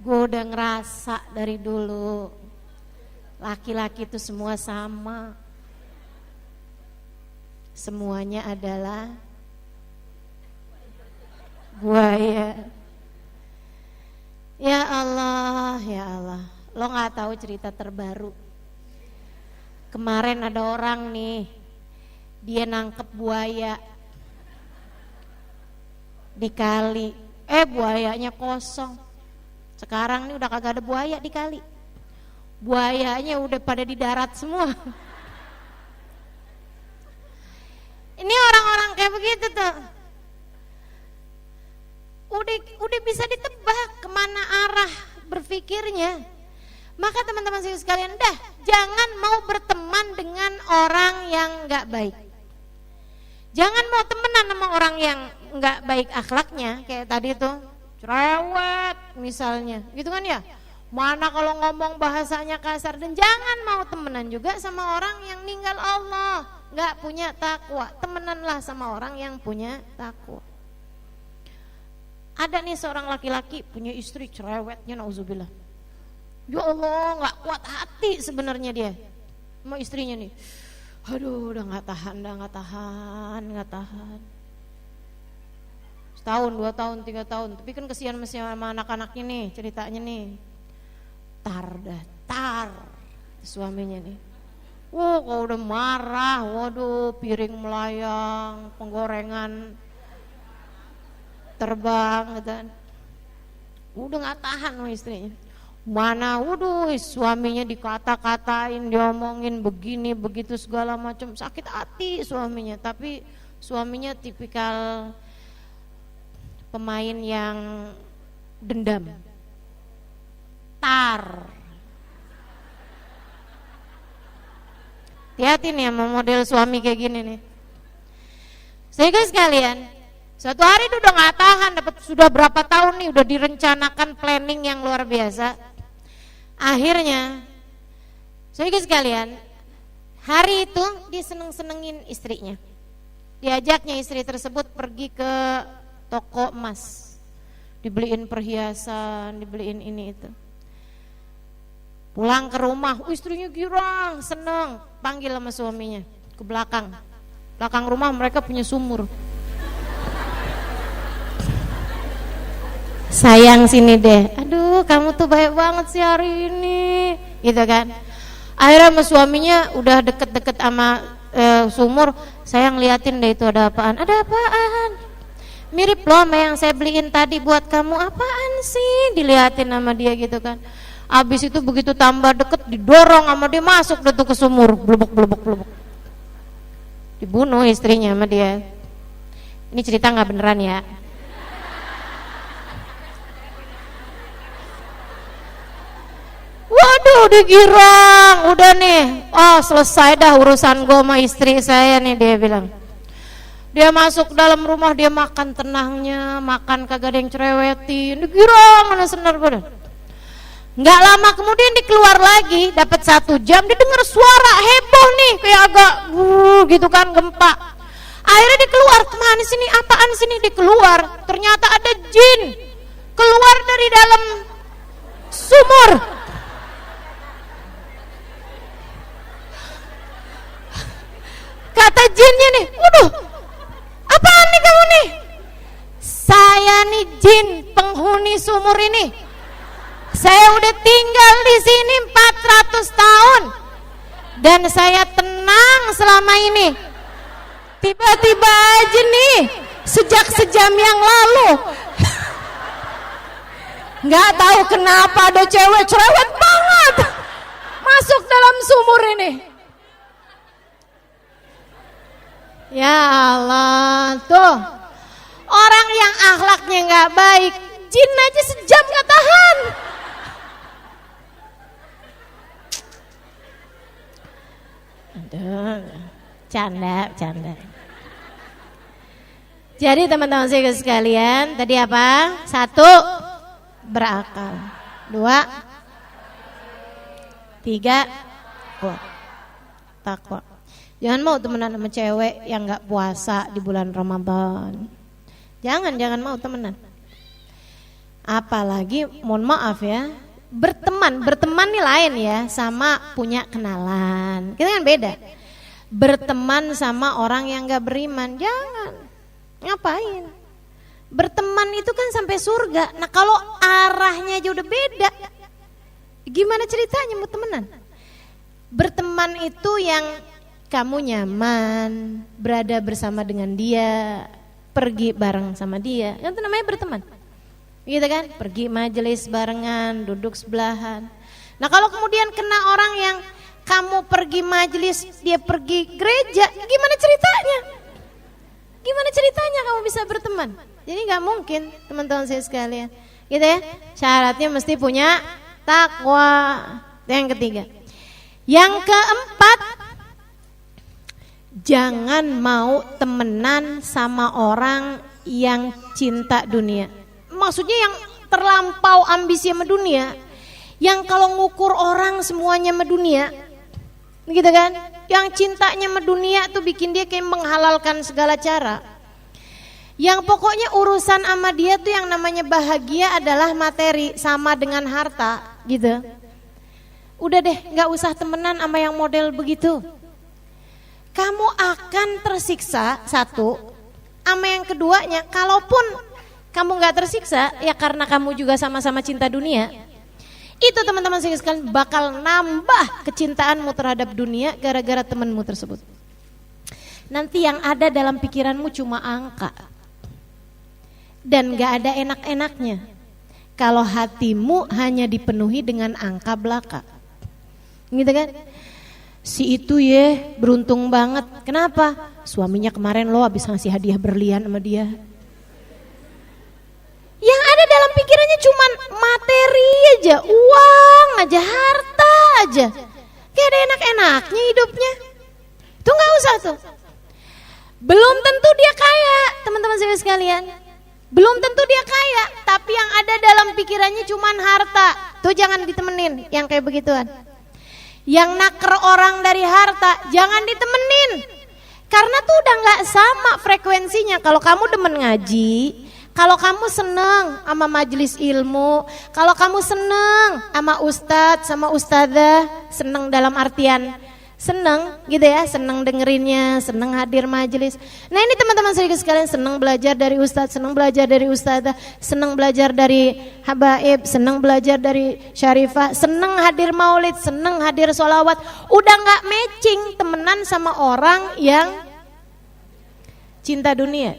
Gue udah ngerasa dari dulu, laki-laki itu semua sama. Semuanya adalah buaya. Ya Allah, ya Allah. Lo nggak tahu cerita terbaru. Kemarin ada orang nih, dia nangkep buaya di kali. Buayanya kosong. Sekarang nih udah kagak ada buaya di kali. Buayanya udah pada di darat semua. Ini orang-orang kayak begitu tuh. Udah bisa ditebak kemana arah berpikirnya. Maka teman-teman sekalian, jangan mau berteman dengan orang yang gak baik. Jangan mau temenan sama orang yang gak baik akhlaknya. Kayak tadi tuh, cerewet misalnya, gitu kan ya. Mana kalau ngomong bahasanya kasar. Dan jangan mau temenan juga sama orang yang ninggal Allah, gak punya takwa. Temenanlah sama orang yang punya takwa. Ada nih seorang laki-laki punya istri cerewetnya, nauzubillah. Ya Allah, gak kuat hati sebenarnya dia sama istrinya nih. Aduh, udah gak tahan. Setahun, 2 tahun, 3 tahun. Tapi kan kesian masih sama anak-anaknya nih, ceritanya nih. Tar suaminya nih. Kalau udah marah, waduh, piring melayang, penggorengan terbang gitu. Udah gak tahan sama istrinya. Mana, waduh, suaminya dikata-katain, diomongin begini begitu segala macam, sakit hati suaminya. Tapi suaminya tipikal pemain yang dendam. Hati-hati nih sama model suami kayak gini nih. Sehingga sekalian, suatu hari itu udah gak tahan, sudah berapa tahun nih udah direncanakan planning yang luar biasa. Akhirnya, sehingga sekalian, hari itu dia seneng-senengin istrinya. Diajaknya istri tersebut pergi ke toko emas, dibeliin perhiasan, dibeliin ini itu. Pulang ke rumah, istrinya girang, seneng, panggil sama suaminya ke belakang rumah mereka punya sumur. Sayang sini deh, aduh kamu tuh baik banget sih hari ini, gitu kan. Akhirnya sama suaminya udah deket-deket sama sumur, saya ngeliatin deh itu ada apaan. Mirip loh sama yang saya beliin tadi buat kamu, apaan sih, diliatin sama dia gitu kan. Abis itu begitu tambah deket, didorong sama dia, masuk deh tuh ke sumur, blubuk. Dibunuh istrinya sama dia. Ini cerita gak beneran ya. Waduh, digirang, udah nih, selesai dah urusan gue sama istri saya nih, dia bilang. Dia masuk dalam rumah, dia makan tenangnya, makan kagak ada yang cerewetin, digirang, mana senar pada. Nggak lama kemudian dia keluar lagi, dapat 1 jam, dia dengar suara heboh nih, kayak agak gitu kan, gempa. Akhirnya dia keluar, kemana sini, apaan sini, dia keluar, ternyata ada jin keluar dari dalam sumur. Kata jinnya nih, waduh, apaan nih kamu nih? Saya nih jin penghuni sumur ini. Saya udah tinggal di sini 400 tahun dan saya tenang selama ini. Tiba-tiba aja nih, sejak sejam yang lalu, nggak tahu kenapa ada cewek cerewet banget masuk dalam sumur ini. Ya Allah, tuh orang yang akhlaknya nggak baik, jin aja sejam nggak tahan. Aduh, canda. Jadi teman-teman saya sekalian, tadi apa? 1, berakal. 2, 3, takwa. Jangan mau temenan sama cewek yang gak puasa di bulan Ramadan. Jangan mau temenan. Apalagi, mohon maaf ya, berteman nih lain ya, sama punya kenalan. Kita kan beda. Berteman sama orang yang gak beriman, jangan. Ngapain? Berteman itu kan sampai surga. Nah kalau arahnya aja udah beda, Gimana ceritanya mau temenan? Berteman itu yang kamu nyaman, berada bersama dengan dia, pergi bareng sama dia, itu namanya berteman. Gitu kan? Pergi majelis barengan, duduk sebelahan. Nah kalau kemudian kena orang yang kamu pergi majelis, dia pergi gereja, gimana ceritanya? Gimana ceritanya kamu bisa berteman? Jadi gak mungkin teman-teman saya sekalian. Gitu ya, syaratnya mesti punya takwa. Yang ketiga. Yang keempat, jangan mau temenan sama orang yang cinta dunia. Maksudnya yang terlampau ambisi sama dunia, yang kalau ngukur orang semuanya sama dunia, gitu kan? Yang cintanya sama dunia tuh bikin dia kayak menghalalkan segala cara. Yang pokoknya urusan sama dia tuh yang namanya bahagia adalah materi, sama dengan harta, gitu. Udah deh, nggak usah temenan sama yang model begitu. Kamu akan tersiksa satu, sama yang keduanya, kalaupun kamu nggak tersiksa, ya karena kamu juga sama-sama cinta dunia. Itu teman-teman sekalian bakal nambah kecintaanmu terhadap dunia gara-gara temanmu tersebut. Nanti yang ada dalam pikiranmu cuma angka. Dan gak ada enak-enaknya kalau hatimu hanya dipenuhi dengan angka belaka. Gitu kan? Si itu ya beruntung banget. Kenapa? Suaminya kemarin lo habis ngasih hadiah berlian sama dia. Yang ada dalam pikirannya cuma materi aja, uang aja, harta aja. Gak ada enak-enaknya hidupnya. Itu gak usah tuh. Belum tentu dia kaya, teman-teman sekalian. Belum tentu dia kaya, tapi yang ada dalam pikirannya cuma harta. Tuh jangan ditemenin yang kayak begituan. Yang naker orang dari harta, jangan ditemenin. Karena tuh udah gak sama frekuensinya. Kalau kamu demen ngaji, kalau kamu seneng sama majelis ilmu, kalau kamu seneng sama ustadz, sama ustadzah, seneng dalam artian seneng gitu ya, seneng dengerinnya, seneng hadir majelis. Nah ini teman-teman sekalian, seneng belajar dari ustadz, seneng belajar dari ustadzah, seneng belajar dari habaib, seneng belajar dari syarifah, seneng hadir maulid, seneng hadir sholawat. Udah gak matching temenan sama orang yang cinta dunia,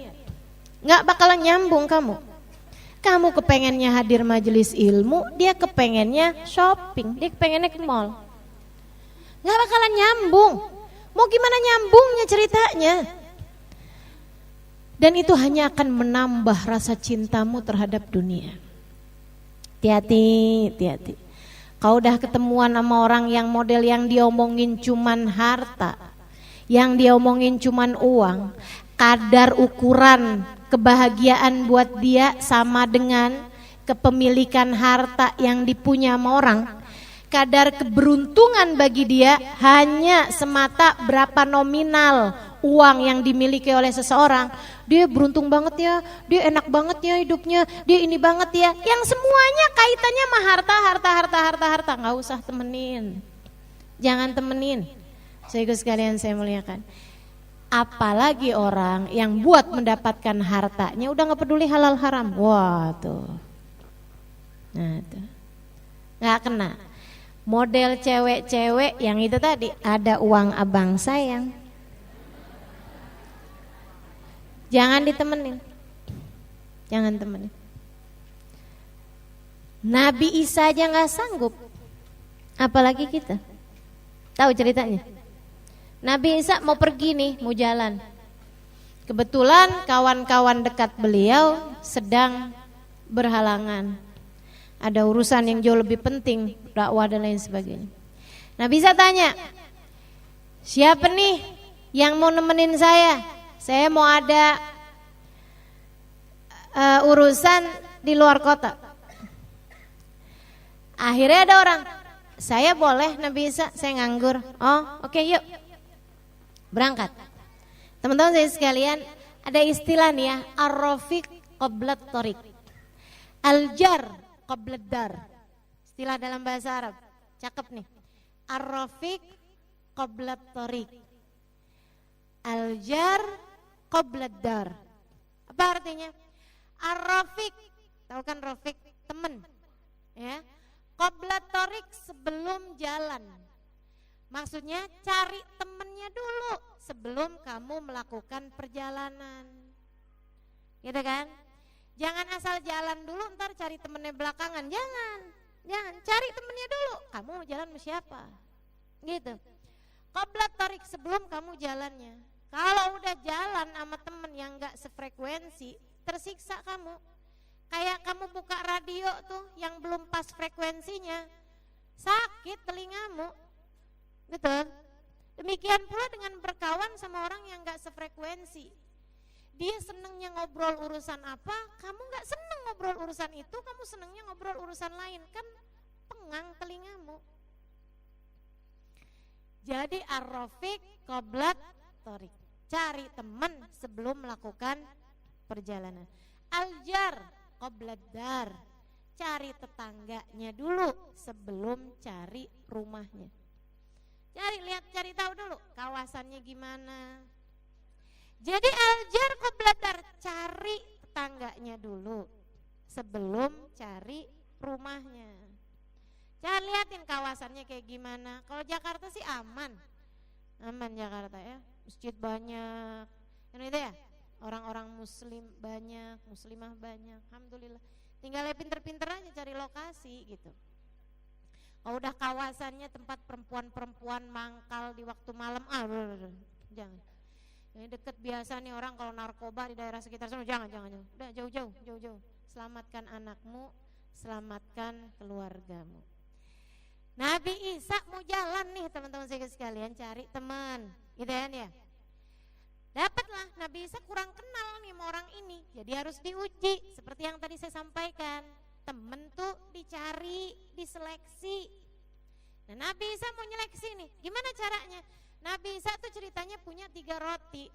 gak bakalan nyambung kamu. Kamu kepengennya hadir majelis ilmu, dia kepengennya shopping, dia kepengennya ke mall. Gak bakalan nyambung. Mau gimana nyambungnya ceritanya? Dan itu hanya akan menambah rasa cintamu terhadap dunia. Hati-hati, hati-hati. Kau udah ketemuan sama orang yang model yang diomongin cuman harta, yang diomongin cuman uang, kadar ukuran kebahagiaan buat dia sama dengan kepemilikan harta yang dipunya sama orang. Kadar keberuntungan bagi dia hanya semata berapa nominal uang yang dimiliki oleh seseorang. Dia beruntung banget ya, dia enak banget ya hidupnya, dia ini banget ya. Yang semuanya kaitannya sama harta. Gak usah temenin, jangan temenin. Saudara sekalian saya muliakan. Apalagi orang yang buat mendapatkan hartanya udah gak peduli halal haram. Wah tuh, nah tuh gak kena. Model cewek-cewek yang itu tadi, ada uang abang sayang, jangan ditemenin, jangan temenin. Nabi Isa aja gak sanggup, apalagi kita. Tahu ceritanya? Nabi Isa mau pergi nih, mau jalan. Kebetulan kawan-kawan dekat beliau sedang berhalangan, ada urusan yang jauh lebih penting, dakwah dan lain sebagainya. Nabi Isa tanya, siapa nih yang mau nemenin saya? Saya mau ada urusan di luar kota. Akhirnya ada orang, saya boleh Nabi Isa, saya nganggur. Oh oke, yuk berangkat. Teman-teman saya sekalian, ada istilah nih ya, ar-rafiq qablat tariq, al-jar qablat dar. Istilah dalam bahasa Arab, cakep nih. Ar-rafiq qablat tariq, al-jar qablat dar. Apa artinya? Ar-rafiq, tahu kan rafiq, teman, ya. Qoblat Thoriq sebelum jalan. Maksudnya cari temennya dulu sebelum kamu melakukan perjalanan. Gitu kan? Jangan asal jalan dulu ntar cari temennya belakangan. Jangan, cari temennya dulu. Kamu mau jalan sama siapa? Gitu. Qoblat Thoriq sebelum kamu jalannya. Kalau udah jalan sama temen yang gak sefrekuensi, tersiksa kamu. Kayak kamu buka radio tuh yang belum pas frekuensinya, sakit telingamu. Betul. Demikian pula dengan berkawan sama orang yang gak sefrekuensi. Dia senengnya ngobrol urusan apa, kamu gak seneng ngobrol urusan itu, kamu senengnya ngobrol urusan lain. Kan pengang telingamu. Jadi ar-rafiq qoblat thoriq. Cari teman sebelum melakukan perjalanan. Al-jar qoblat dar. Cari tetangganya dulu sebelum cari rumahnya. Cari tahu dulu kawasannya gimana. Jadi al-jar qoblat dar, cari tetangganya dulu sebelum cari rumahnya. Jangan liatin kawasannya kayak gimana. Kalau Jakarta sih aman Jakarta ya. Masjid banyak, yang itu ya. Orang-orang muslim banyak, muslimah banyak. Alhamdulillah. Tinggal pinter-pinter aja cari lokasi gitu. Kalau udah kawasannya tempat perempuan-perempuan mangkal di waktu malam, jangan. Ini deket biasa nih orang kalau narkoba di daerah sekitar sana, jangan. Udah jauh-jauh. Selamatkan anakmu, selamatkan keluargamu. Nabi Isa mau jalan nih teman-teman sekalian, cari teman, gitu kan ya. Dapatlah, Nabi Isa kurang kenal nih sama orang ini, jadi harus diuji. Seperti yang tadi saya sampaikan, temen tuh dicari, diseleksi. Nah Nabi Isa mau nyeleksi nih, gimana caranya? Nabi Isa tuh ceritanya punya 3 roti.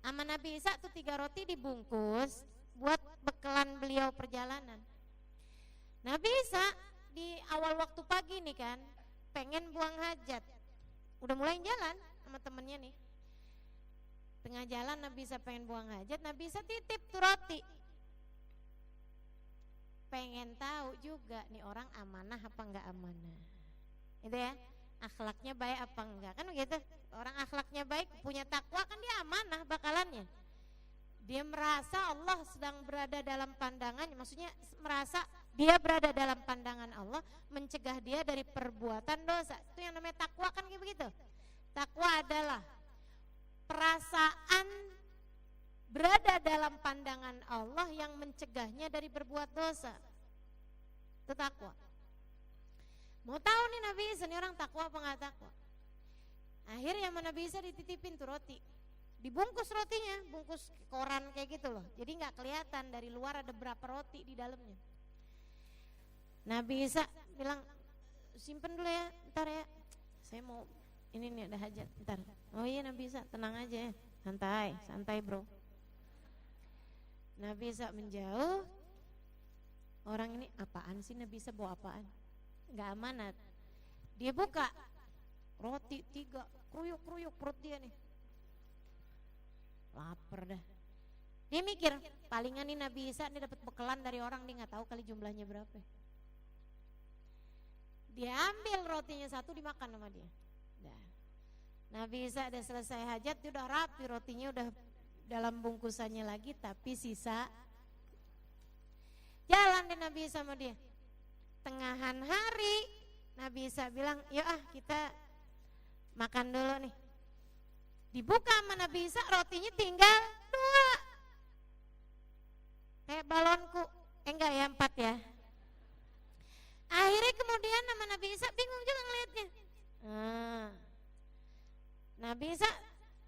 Sama Nabi Isa tuh 3 roti dibungkus buat bekalan beliau perjalanan. Nabi Isa di awal waktu pagi nih kan, pengen buang hajat. Udah mulai jalan sama temennya nih. Tengah jalan Nabi Isa pengen buang hajat, Nabi Isa titip tuh roti. Pengen tahu juga nih orang amanah apa enggak amanah. Itu ya, akhlaknya baik apa enggak, kan begitu. Orang akhlaknya baik, punya takwa kan dia amanah bakalannya. Dia merasa Allah sedang berada dalam pandangannya, maksudnya merasa dia berada dalam pandangan Allah, mencegah dia dari perbuatan dosa. Itu yang namanya takwa kan kayak begitu. Takwa adalah perasaan berada dalam pandangan Allah yang mencegahnya dari berbuat dosa. Itu takwa. Mau tahu nih Nabi Isa nih orang takwa apa enggak takwa? Akhirnya sama Nabi Isa dititipin tuh roti. Dibungkus rotinya, bungkus koran kayak gitu loh. Jadi enggak kelihatan dari luar ada berapa roti di dalamnya. Nabi Isa bilang, simpen dulu ya, ntar ya. Saya mau ini nih ada hajat, ntar. Oh iya Nabi Isa, tenang aja ya, santai bro. Nabi Isa menjauh. Orang ini apaan sih Nabi Isa bawa apaan? Gak amanat. Dia buka roti 3, kruyuk perut dia nih. Lapar dah. Dia mikir palingan nih Nabi Isa nih dapat bekalan dari orang, dia nggak tahu kali jumlahnya berapa. Dia ambil rotinya 1 dimakan sama dia. Nah, Nabi Isa udah selesai hajat, dia udah rapi, rotinya udah dalam bungkusannya lagi, tapi sisa. Jalan deh Nabi Isa sama dia. Tengahan hari Nabi Isa bilang, yuk kita makan dulu nih. Dibuka sama Nabi Isa, rotinya tinggal 2. Kayak balonku, enggak ya 4 ya. Akhirnya kemudian nama Nabi Isa bingung juga ngelihatnya. Nabi Isa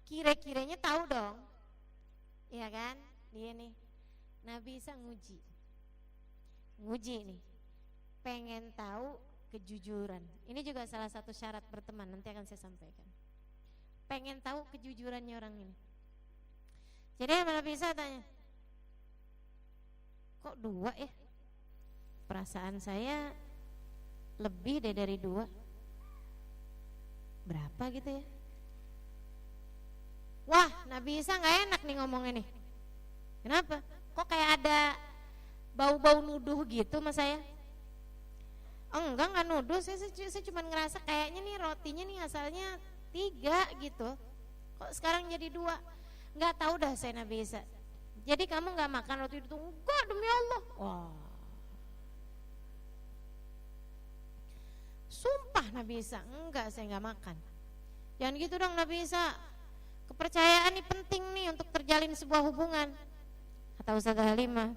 kira-kiranya tahu dong. Iya kan? Dia nih. Nabi Isa nguji nih. Pengen tahu kejujuran. Ini juga salah satu syarat berteman, nanti akan saya sampaikan. Pengen tahu kejujurannya orang ini. Jadi Nabi Isa tanya, kok 2 ya? Perasaan saya lebih dari 2. Berapa gitu ya? Wah, Nabi Isa gak enak nih ngomongnya nih. Kenapa? Kok kayak ada bau-bau nuduh gitu sama saya? enggak nuduh, saya cuma ngerasa kayaknya nih rotinya nih asalnya 3 gitu, kok sekarang jadi 2. Nggak tahu dah saya Nabi Isa. Jadi kamu nggak makan roti itu? Enggak, demi Allah. Wah, sumpah Nabi Isa, enggak, saya nggak makan. Jangan gitu dong Nabi Isa. Kepercayaan ini penting nih untuk terjalin sebuah hubungan. Kata Ustazah Halimah.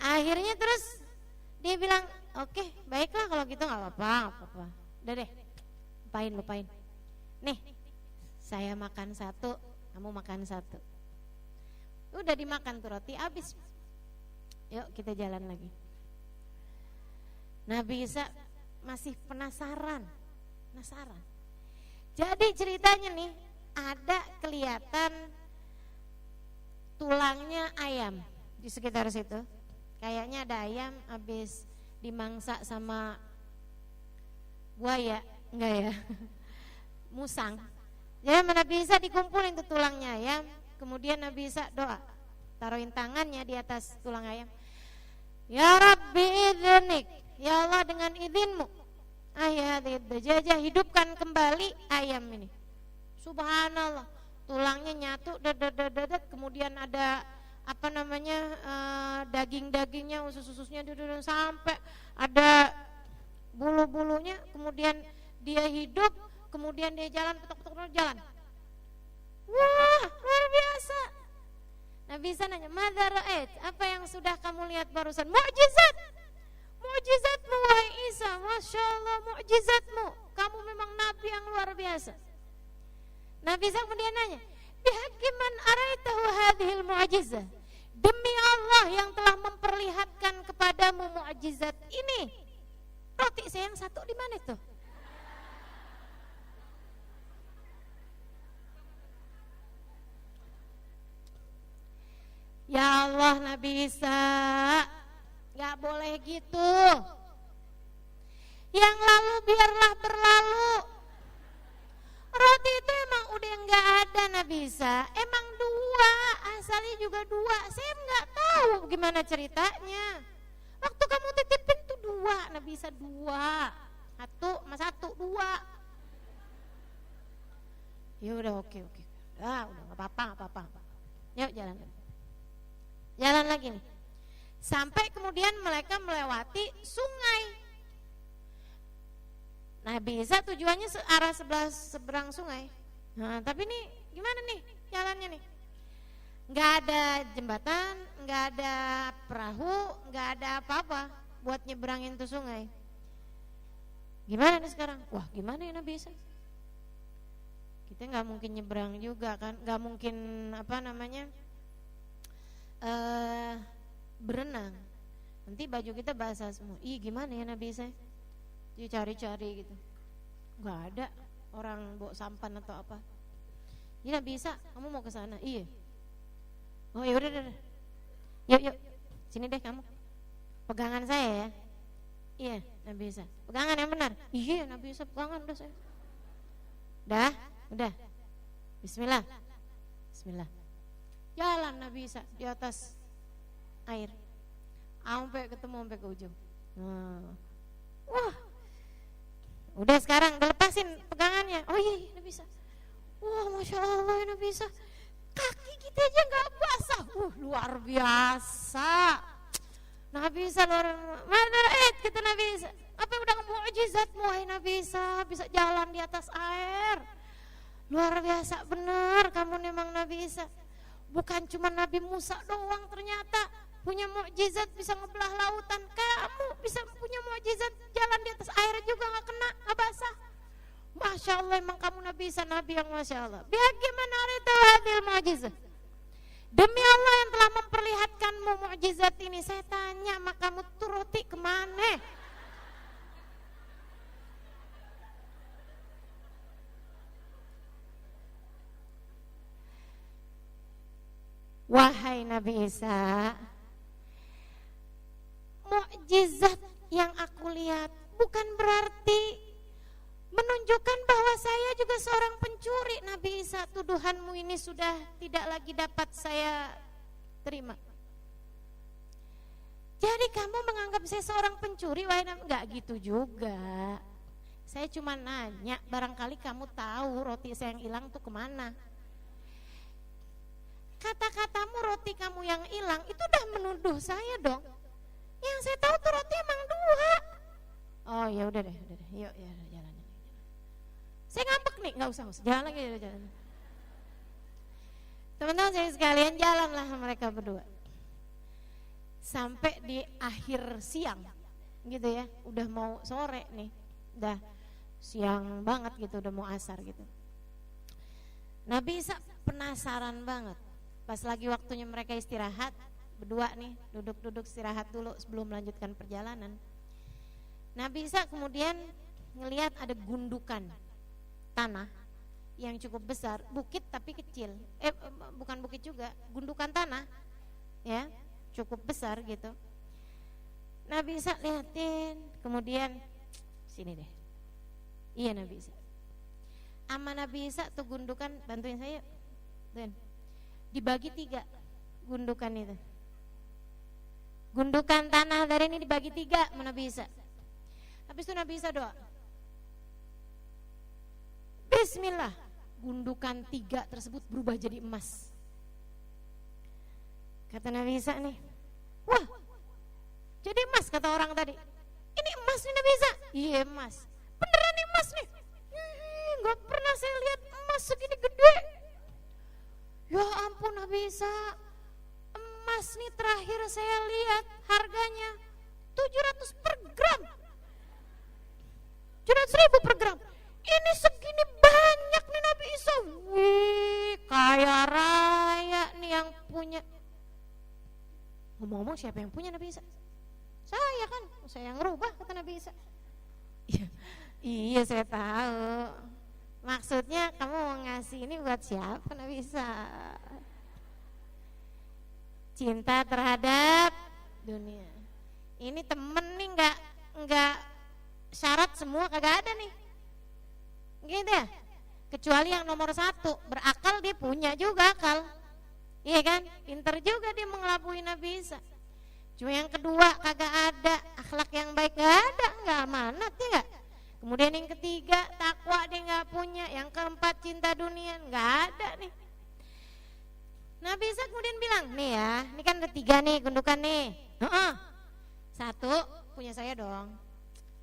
Akhirnya terus dia bilang, oke, baiklah kalau gitu nggak apa-apa. Udah deh, lupain. Nih, saya makan 1, kamu makan 1. Udah dimakan tuh roti, habis. Yuk kita jalan lagi. Nabi Isa masih penasaran. Jadi ceritanya nih, ada kelihatan tulangnya ayam di sekitar situ. Kayaknya ada ayam habis dimangsa sama buaya, enggak ya? Musang. Jadi Nabi Isa dikumpulin tuh tulangnya ayam, kemudian Nabi Isa doa, taruhin tangannya di atas tulang ayam. Ya Rabbi idnik, ya Allah dengan izinmu, ayat dajjajah, hidupkan kembali ayam ini. Subhanallah, tulangnya nyatu, kemudian ada daging-dagingnya, usus-ususnya sampai ada bulu-bulunya, kemudian dia hidup, kemudian dia jalan, petok-petok jalan. Wah, luar biasa. Nabi Isa nanya, "Madza ra'ait?" Apa yang sudah kamu lihat barusan? Mukjizatmu wahai Isa, Masya Allah, mukjizatmu. Kamu memang nabi yang luar biasa. Nabi Isa kemudian nanya, "Bihakiman araitahu hadhil mu'jizah?" Demi Allah yang telah memperlihatkan kepadamu mukjizat ini. Roti saya yang 1 di mana tuh? Ya Allah Nabi Isa, gak boleh gitu. Yang lalu biarlah berlalu. Roti itu emang udah gak ada Nabi Isa. Emang 2, asalnya juga 2. Saya gak tahu gimana ceritanya. Waktu kamu titipin tuh 2, Nabi Isa 2. 1 sama 1, 2. Ya udah oke. Udah gak apa-apa. Yuk jalan lagi nih. Sampai kemudian mereka melewati sungai. Nabi Isa tujuannya arah seberang sungai. Nah, tapi nih gimana nih jalannya nih? Nggak ada jembatan, nggak ada perahu, nggak ada apa-apa buat nyeberangin tuh sungai. Gimana nih sekarang? Wah, gimana ya Nabi Isa? Kita nggak mungkin nyebrang juga kan? Nggak mungkin berenang. Nanti baju kita basah semua. Ih, gimana ya Nabi Isa? Dia cari-cari gitu, nggak ada orang bawa sampan atau apa. Ini Nabi Isa, kamu mau ke sana? Iya. Oh ya udah. Yuk, sini deh kamu. Pegangan saya ya. Iya, Nabi Isa. Pegangan yang benar. Iya, Nabi Isa pegangan udah saya. Udah. Bismillah. Jalan Nabi Isa di atas air. Sampai ke ujung. Wah. Udah sekarang udah lepasin pegangannya. Oh iya Nabi Isa. Wah, Masya Allah ya Nabi Isa. Kaki kita aja gak basah. Luar biasa. Nabi Isa kata Nabi Isa. Apa yang udah mukjizatmu wahai Nabi Isa, bisa jalan di atas air. Luar biasa benar kamu memang Nabi Isa. Bukan cuma Nabi Musa doang ternyata punya mukjizat bisa ngebelah lautan. Kamu bisa punya mukjizat jalan di atas air juga gak kena, gak basah. Masya Allah, emang kamu Nabi Isa, Nabi yang Masya Allah. Bagaimana itu hadil mukjizat? Demi Allah yang telah memperlihatkanmu mukjizat ini. Saya tanya, maka kamu tuh roti kemana? Wahai Nabi Isa, mukjizat yang aku lihat bukan berarti menunjukkan bahwa saya juga seorang pencuri. Nabi Isa, tuduhanmu ini sudah tidak lagi dapat saya terima. Jadi kamu menganggap saya seorang pencuri, wahai Nabi? Enggak gitu juga. Saya cuma nanya, barangkali kamu tahu roti saya yang hilang tuh kemana. Kata-katamu roti kamu yang hilang itu udah menuduh saya dong. Yang saya tahu tuh roti emang 2. Oh ya udah deh, yuk ya jalan. Saya ngambek nih, nggak usah, jalan lagi, jalan. Teman-teman saya sekalian, jalanlah mereka berdua. Sampai di akhir siang, gitu ya, udah mau sore nih, udah siang banget gitu, udah mau asar gitu. Nabi Isa penasaran banget. Pas lagi waktunya mereka istirahat, berdua nih, duduk-duduk istirahat dulu sebelum melanjutkan perjalanan. Nabi Isa kemudian ngelihat ada gundukan tanah yang cukup besar, bukit tapi kecil. Bukan bukit juga, gundukan tanah, ya, cukup besar gitu. Nabi Isa liatin, kemudian sini deh. Iya Nabi Isa. Ama Nabi Isa tuh gundukan, bantuin saya, dan dibagi 3 gundukan itu. Gundukan tanah dari ini dibagi 3 sama Nabi Isa. Habis itu Nabi Isa doa, Bismillah. Gundukan 3 tersebut berubah jadi emas. Kata Nabi Isa nih, wah, jadi emas kata orang tadi. Ini emas nih Nabi Isa. Iya emas. Beneran emas nih. Gak pernah saya lihat emas segini gede. Ya ampun Nabi Isa, emas nih terakhir saya lihat harganya 700 per gram. 700.000 per gram. Ini segini banyak nih Nabi Isa. Wih, kaya raya nih yang punya. Ngomong-ngomong siapa yang punya Nabi Isa? Saya kan, saya yang ngerubah kata Nabi Isa. Iya saya tahu. Maksudnya kamu mau ngasih ini buat siapa Nabi Isa? Cinta terhadap dunia. Ini temen nih nggak syarat semua kagak ada nih. Gitu ya. Kecuali yang nomor 1 berakal, dia punya juga akal. Iya kan? Pinter juga dia mengelabui Nabi Isa. Cuma yang kedua kagak ada akhlak yang baik, nggak amanat ya nggak. Kemudian yang ketiga takwa dia nggak punya, yang keempat cinta dunia nggak ada nih. Nabi Isa kemudian bilang, nih ya, ini kan ada 3 nih gundukan nih. 1 punya saya dong,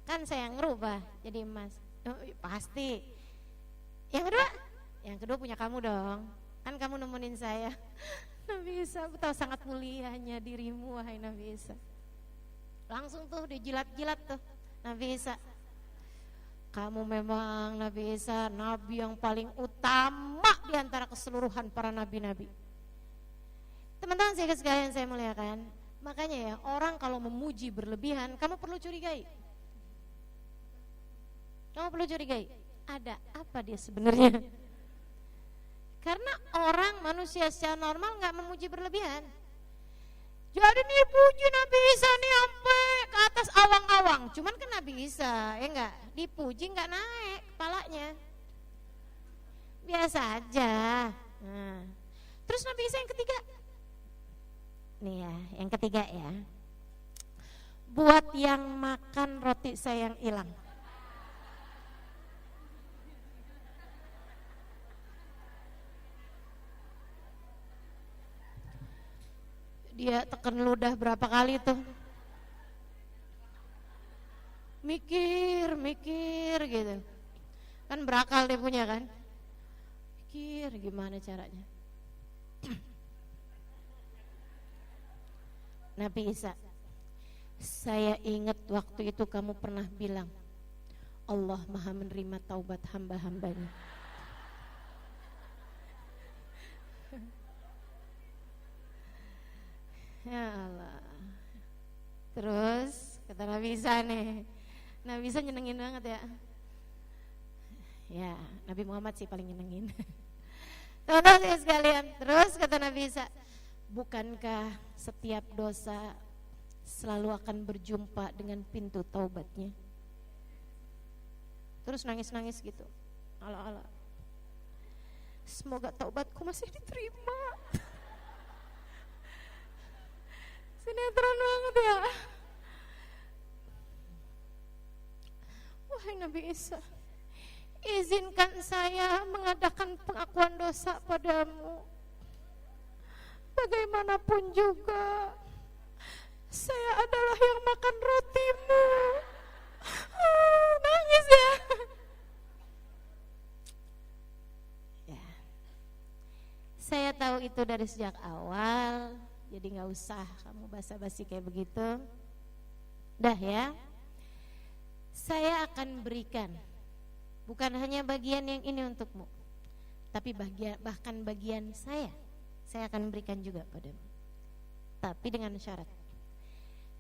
kan saya yang ngerubah jadi emas. Pasti. Yang kedua punya kamu dong, kan kamu nemenin saya. Nabi Isa tahu sangat mulianya dirimu wahai Nabi Isa. Langsung tuh dijilat-jilat tuh Nabi Isa. Kamu memang Nabi Isa nabi yang paling utama di antara keseluruhan para nabi-nabi. Teman-teman saya sekalian saya muliakan. Makanya ya, orang kalau memuji berlebihan, kamu perlu curigai. Kamu perlu curigai, ada apa dia sebenarnya? Karena orang manusia secara normal nggak memuji berlebihan. Jadi nih puji Nabi Isa nih sampai ke atas awang-awang. Cuman kan Nabi Isa, ya enggak, dipuji enggak naik kepalanya. Biasa aja. Nah, terus Nabi Isa yang ketiga. Nih ya, yang ketiga ya. Buat yang makan roti saya yang hilang. Dia tekan ludah berapa kali tuh, mikir gitu, kan berakal dia punya kan, mikir gimana caranya. Nabi Isa, saya ingat waktu itu kamu pernah bilang, Allah maha menerima taubat hamba-hambanya. Ya Allah. Terus kata Nabi Isa nih, Nabi Isa nyenengin banget ya. Ya Nabi Muhammad sih paling nyenengin. Teman-teman sekalian, terus kata Nabi Isa, bukankah setiap dosa selalu akan berjumpa dengan pintu taubatnya? Terus nangis-nangis gitu, ala-ala, semoga taubatku masih diterima. Sinetron banget ya. Wahai Nabi Isa, izinkan saya mengadakan pengakuan dosa padamu. Bagaimanapun juga, saya adalah yang makan rotimu. Nangis ya. Ya, saya tahu itu dari sejak awal, jadi nggak usah kamu basa-basi kayak begitu. Dah ya, saya akan berikan bukan hanya bagian yang ini untukmu, tapi bahkan bagian saya akan berikan juga padamu. Tapi dengan syarat,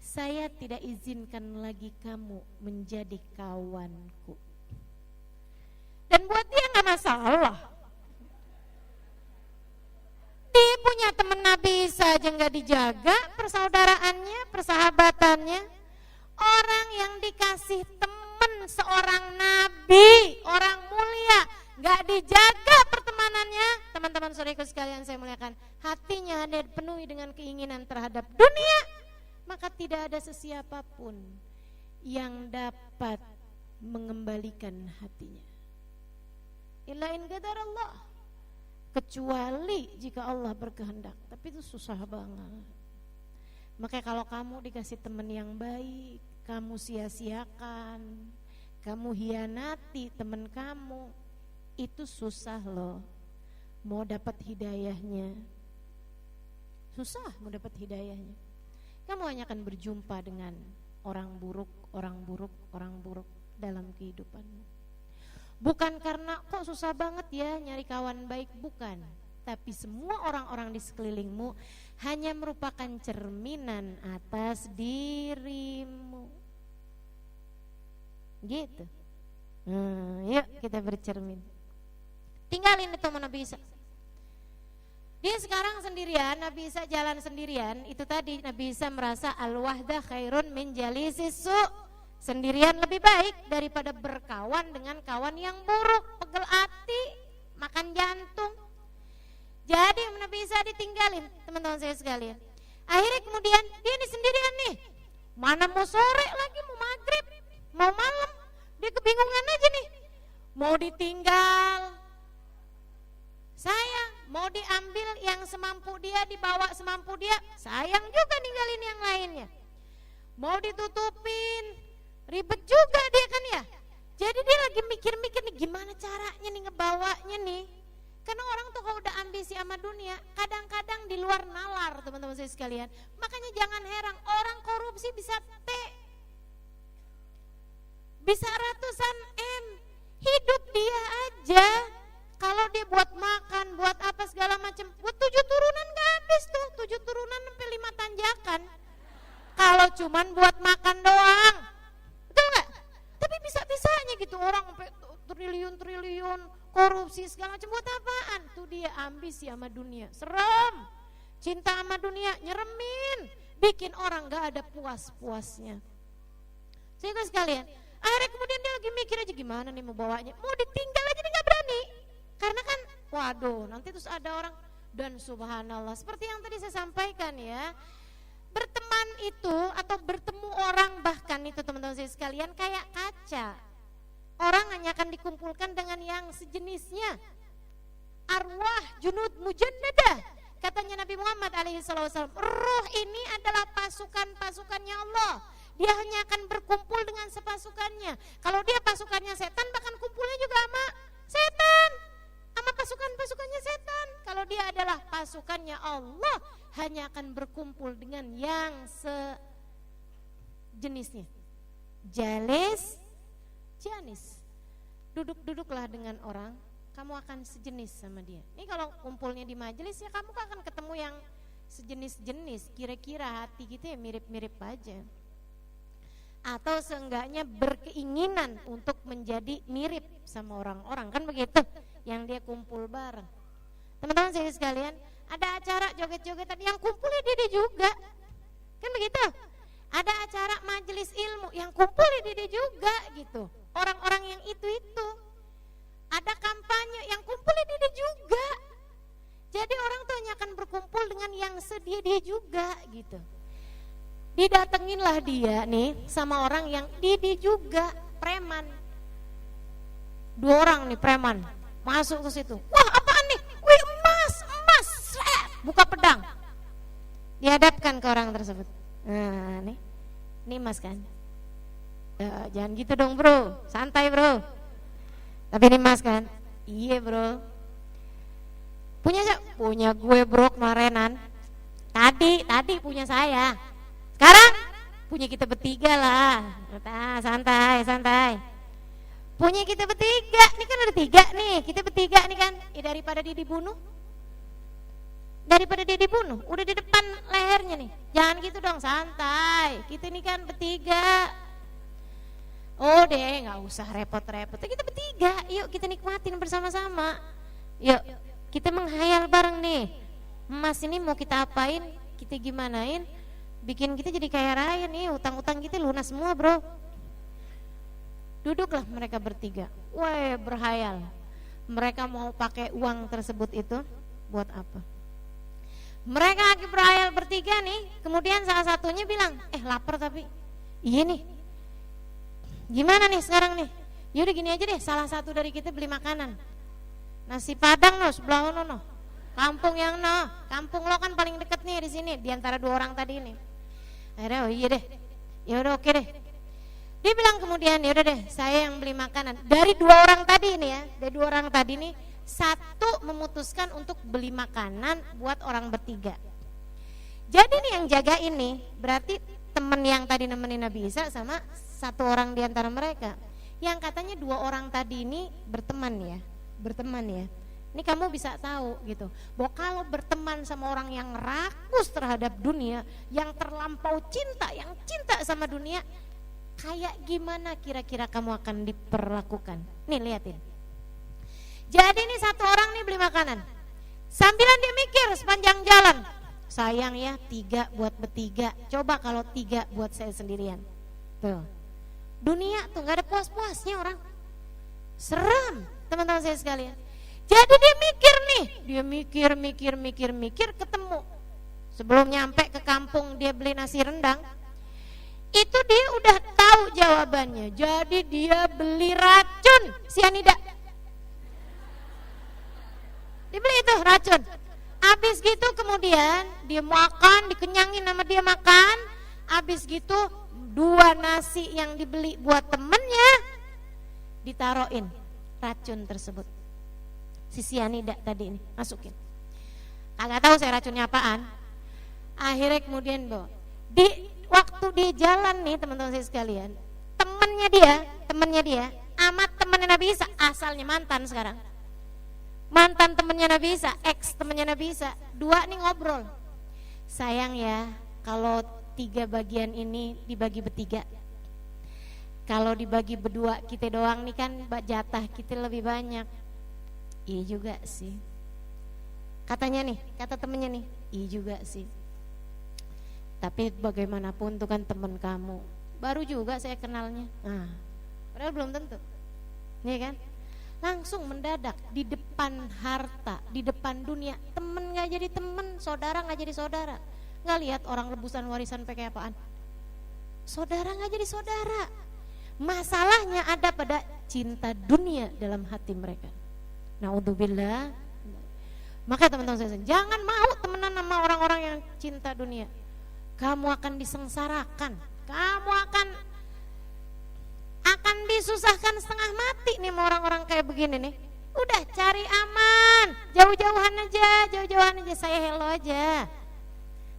saya tidak izinkan lagi kamu menjadi kawanku. Dan buat dia gak masalah. Dia punya teman Nabi Isa aja gak dijaga persaudaraannya, persahabatannya. Orang yang dikasih teman seorang nabi, orang mulia, gak dijaga pertemanannya. Teman-teman saudaraku sekalian saya muliakan, hatinya ada dipenuhi dengan keinginan terhadap dunia, maka tidak ada sesiapapun yang dapat mengembalikan hatinya. Illa in qadarallah, kecuali jika Allah berkehendak. Tapi itu susah banget. Makanya kalau kamu dikasih teman yang baik, kamu sia-siakan, kamu hianati teman kamu, itu susah loh. Mau dapat hidayahnya, susah mau dapat hidayahnya. Kamu hanya akan berjumpa dengan orang buruk dalam kehidupanmu. Bukan karena kok susah banget ya nyari kawan baik, bukan. Tapi semua orang-orang di sekelilingmu hanya merupakan cerminan atas dirimu. Gitu. Yuk kita bercermin. Tinggalin itu sama Nabi Isa. Dia sekarang sendirian, Nabi Isa jalan sendirian. Itu tadi Nabi Isa merasa al-wahdah khairun min jalisis su. Sendirian lebih baik daripada berkawan dengan kawan yang buruk, pegel hati, makan jantung. Jadi Nabi Isa ditinggalin, teman-teman saya sekalian. Akhirnya kemudian dia ini sendirian nih. Mana mau sore lagi, mau maghrib, mau malam. Dia kebingungan aja nih. Mau ditinggal, sayang. Mau diambil yang semampu dia, dibawa semampu dia, sayang juga ninggalin yang lainnya. Mau ditutupin, ribet juga dia kan ya. Jadi dia lagi mikir-mikir nih gimana caranya nih ngebawanya nih. Karena orang tuh kalau udah ambisi sama dunia, kadang-kadang di luar nalar teman-teman saya sekalian. Makanya jangan heran orang korupsi bisa bisa ratusan M. Hidup dia aja, kalau dia buat makan, buat apa segala macam, buat 7 turunan gak habis tuh, 7 turunan sampai 5 tanjakan. Kalau cuman buat makan doang, betul gak? Tapi bisa-bisanya gitu orang sampai triliun-triliun korupsi segala macam, buat apaan? Tuh dia ambisi sama dunia, serem. Cinta sama dunia nyeremin, bikin orang gak ada puas-puasnya. Sehingga sekalian, akhirnya kemudian dia lagi mikir aja gimana nih mau bawanya. Mau ditinggal aja dia gak berani. Karena kan waduh nanti terus ada orang. Dan subhanallah seperti yang tadi saya sampaikan ya, berteman itu atau bertemu orang bahkan itu teman-teman saya sekalian kayak kaca. Orang hanya akan dikumpulkan dengan yang sejenisnya. Arwah junud mujannadah, katanya Nabi Muhammad SAW. Ruh ini adalah pasukan-pasukannya Allah. Dia hanya akan berkumpul dengan sepasukannya. Kalau dia pasukannya setan, bahkan kumpulnya juga sama setan, sama pasukan-pasukannya setan. Kalau dia adalah pasukannya Allah, hanya akan berkumpul dengan yang sejenisnya. Jalis janis, duduk-duduklah dengan orang, kamu akan sejenis sama dia. Ini kalau kumpulnya di majelis ya kamu akan ketemu yang sejenis-jenis, kira-kira hati gitu ya mirip-mirip aja. Atau seenggaknya berkeinginan untuk menjadi mirip sama orang-orang, kan begitu yang dia kumpul bareng. Teman-teman saya sekalian, ada acara joget-jogetan yang kumpulnya dia juga, kan begitu. Ada acara majelis ilmu yang kumpulnya dia juga gitu, orang-orang yang itu. Ada kampanye yang kumpulnya dia juga. Jadi orang tuh hanya akan berkumpul dengan yang sedia dia juga gitu. Didatenginlah dia nih sama orang yang dia juga preman. 2 orang nih preman masuk ke situ. Wah, apaan nih? Wih, emas. Buka pedang. Dihadapkan ke orang tersebut. Nah, nih. Ini emas kan? Ya, jangan gitu dong, bro. Santai, bro. Tapi ini emas kan? Iya, bro. Punya siapa? Punya gue, bro, kemarinan. Tadi punya saya. Sekarang punya kita bertiga lah. Nah, santai. Punya kita bertiga. Ini kan ada 3 nih. Kita bertiga nih kan. Daripada dia dibunuh. Udah di depan lehernya nih. Jangan gitu dong, santai. Kita ini kan bertiga. Oh deh, nggak usah repot-repot. Kita bertiga. Yuk kita nikmatin bersama-sama. Yuk kita menghayal bareng nih. Emas ini mau kita apain? Kita gimanain? Bikin kita jadi kaya raya nih. Utang-utang kita lunas semua, bro. Duduklah mereka bertiga. Wah, berhayal. Mereka mau pakai uang tersebut itu buat apa? Mereka lagi berhayal bertiga nih. Kemudian salah satunya bilang, lapar tapi. Iya nih. Gimana nih sekarang nih? Yaudah gini aja deh, salah satu dari kita beli makanan. Nasi Padang no, sebelah no. Kampung yang no. Kampung lo kan paling deket nih di sini, di antara 2 orang tadi ini. Akhirnya iya deh. Yaudah oke deh. Dia bilang kemudian, yaudah deh, saya yang beli makanan. Dari 2 orang tadi ini ya, dari 2 orang tadi nih, satu memutuskan untuk beli makanan buat orang bertiga. Jadi nih yang jaga ini berarti temen yang tadi nemenin Nabi Isa sama 1 orang di antara mereka. Yang katanya 2 orang tadi ini berteman ya. Ini kamu bisa tahu gitu. Bahwa kalau berteman sama orang yang rakus terhadap dunia, yang terlampau cinta, yang cinta sama dunia, kayak gimana kira-kira kamu akan diperlakukan? Nih liatin. Jadi ini 1 orang nih beli makanan. Sambilan dia mikir sepanjang jalan. Sayang ya 3 buat bertiga. Coba kalau 3 buat saya sendirian. Tuh. Dunia tuh gak ada puas-puasnya orang. Serem teman-teman saya sekalian. Jadi dia mikir nih. Dia mikir ketemu. Sebelum nyampe ke kampung dia beli nasi rendang. Itu dia udah tahu jawabannya. Jadi dia beli racun sianida. Dibeli itu racun. Habis gitu kemudian dia makan, dikenyangin sama dia makan. Habis gitu 2 nasi yang dibeli buat temennya ditaruhin racun tersebut. Si sianida tadi ini masukin. Agak tahu saya racunnya apaan. Akhirnya kemudian waktu dia jalan nih teman-teman saya sekalian, temennya dia amat temennya Nabi Isa, asalnya mantan sekarang. Mantan temennya Nabi Isa, ex temennya Nabi Isa, 2 nih ngobrol. Sayang ya, kalau 3 bagian ini dibagi bertiga. Kalau dibagi berdua kita doang nih kan jatah kita lebih banyak. Iya juga sih. Katanya nih, kata temennya nih, iya juga sih. Tapi bagaimanapun itu kan teman kamu. Baru juga saya kenalnya. Nah, padahal belum tentu. Nih kan? Langsung mendadak di depan harta, di depan dunia. Temen gak jadi temen, saudara gak jadi saudara. Gak lihat orang rebusan warisan pakai apaan? Saudara gak jadi saudara. Masalahnya ada pada cinta dunia dalam hati mereka. Naudzubillah. Maka teman-teman saya, jangan mau temenan sama orang-orang yang cinta dunia. Kamu akan disengsarakan. Kamu akan disusahkan setengah mati nih sama orang-orang kayak begini nih. Udah cari aman, jauh-jauhan aja, saya hello aja.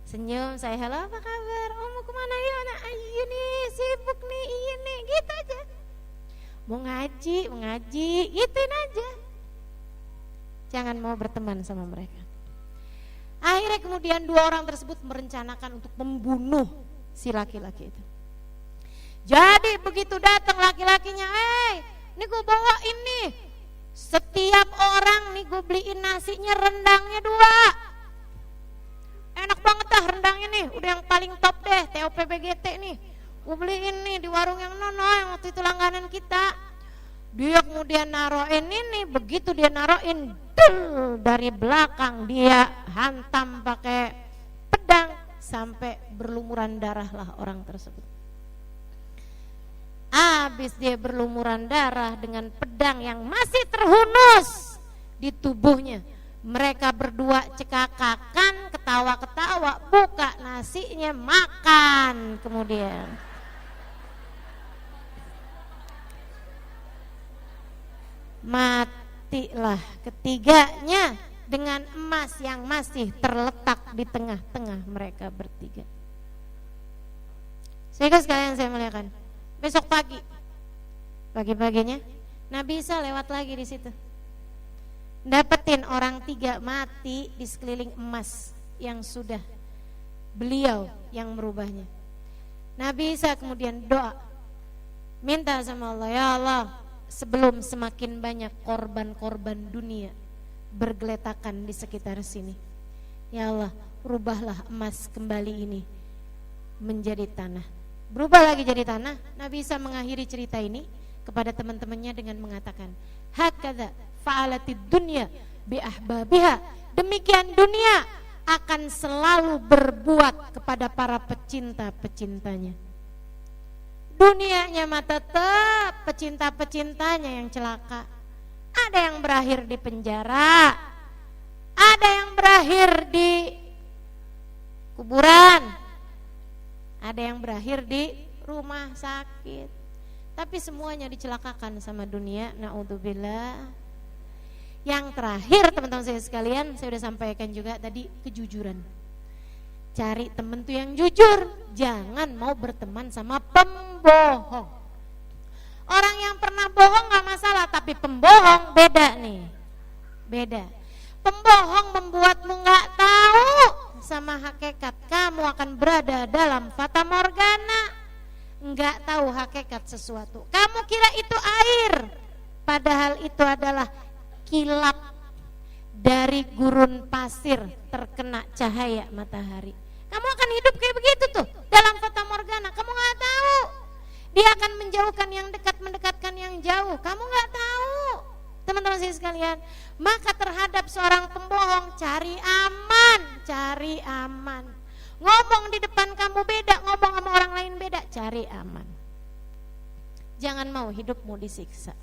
Senyum, saya hello, apa kabar? Oh mau kemana ya? Nah, iya nih, sibuk nih, iya nih, gitu aja. Mau ngaji, gituin aja. Jangan mau berteman sama mereka. Akhirnya kemudian 2 orang tersebut merencanakan untuk membunuh si laki-laki itu. Jadi begitu datang laki-lakinya, ini gue bawain nih. Setiap orang nih gue beliin nasinya, rendangnya 2. Enak banget dah rendangnya nih, udah yang paling top deh, TOPBGT nih. Gue beliin nih di warung yang Nono yang waktu itu langganan kita. Dia kemudian naroin ini, begitu dia naroin, dari belakang dia hantam pakai pedang, sampai berlumuran darah lah orang tersebut. Habis dia berlumuran darah dengan pedang yang masih terhunus di tubuhnya. Mereka berdua cekakakan, ketawa-ketawa, buka nasinya, makan kemudian. Matilah ketiganya dengan emas yang masih terletak di tengah-tengah mereka bertiga. Sehingga sekalian saya muliakan, besok pagi-paginya Nabi Isa lewat lagi di situ, dapetin orang 3 mati di sekeliling emas yang sudah beliau yang merubahnya. Nabi Isa kemudian doa, minta sama Allah, ya Allah, sebelum semakin banyak korban-korban dunia bergeletakan di sekitar sini, ya Allah, rubahlah emas kembali ini menjadi tanah. Berubah lagi jadi tanah. Nabi Isa mengakhiri cerita ini kepada teman-temannya dengan mengatakan, hakadza fa'alatid dunya bi ahbabiha, demikian dunia akan selalu berbuat kepada para pecinta-pecintanya. Dunianya mah tetap pecinta-pecintanya yang celaka. Ada yang berakhir di penjara, ada yang berakhir di kuburan, ada yang berakhir di rumah sakit. Tapi semuanya dicelakakan sama dunia, naudzubillah. Yang terakhir teman-teman saya sekalian, saya sudah sampaikan juga tadi, kejujuran. Cari temen tuh yang jujur, jangan mau berteman sama pembohong. Orang yang pernah bohong gak masalah, tapi pembohong beda nih, beda. Pembohong membuatmu gak tahu sama hakikat, kamu akan berada dalam fata morgana, gak tahu hakikat sesuatu. Kamu kira itu air, padahal itu adalah kilap dari gurun pasir terkena cahaya matahari. Kamu akan hidup kayak begitu tuh, dalam fata morgana, kamu gak tahu. Dia akan menjauhkan yang dekat, mendekatkan yang jauh, kamu gak tahu. Teman-teman saya sekalian, maka terhadap seorang pembohong, cari aman, cari aman. Ngomong di depan kamu beda, ngomong sama orang lain beda, cari aman. Jangan mau hidupmu disiksa,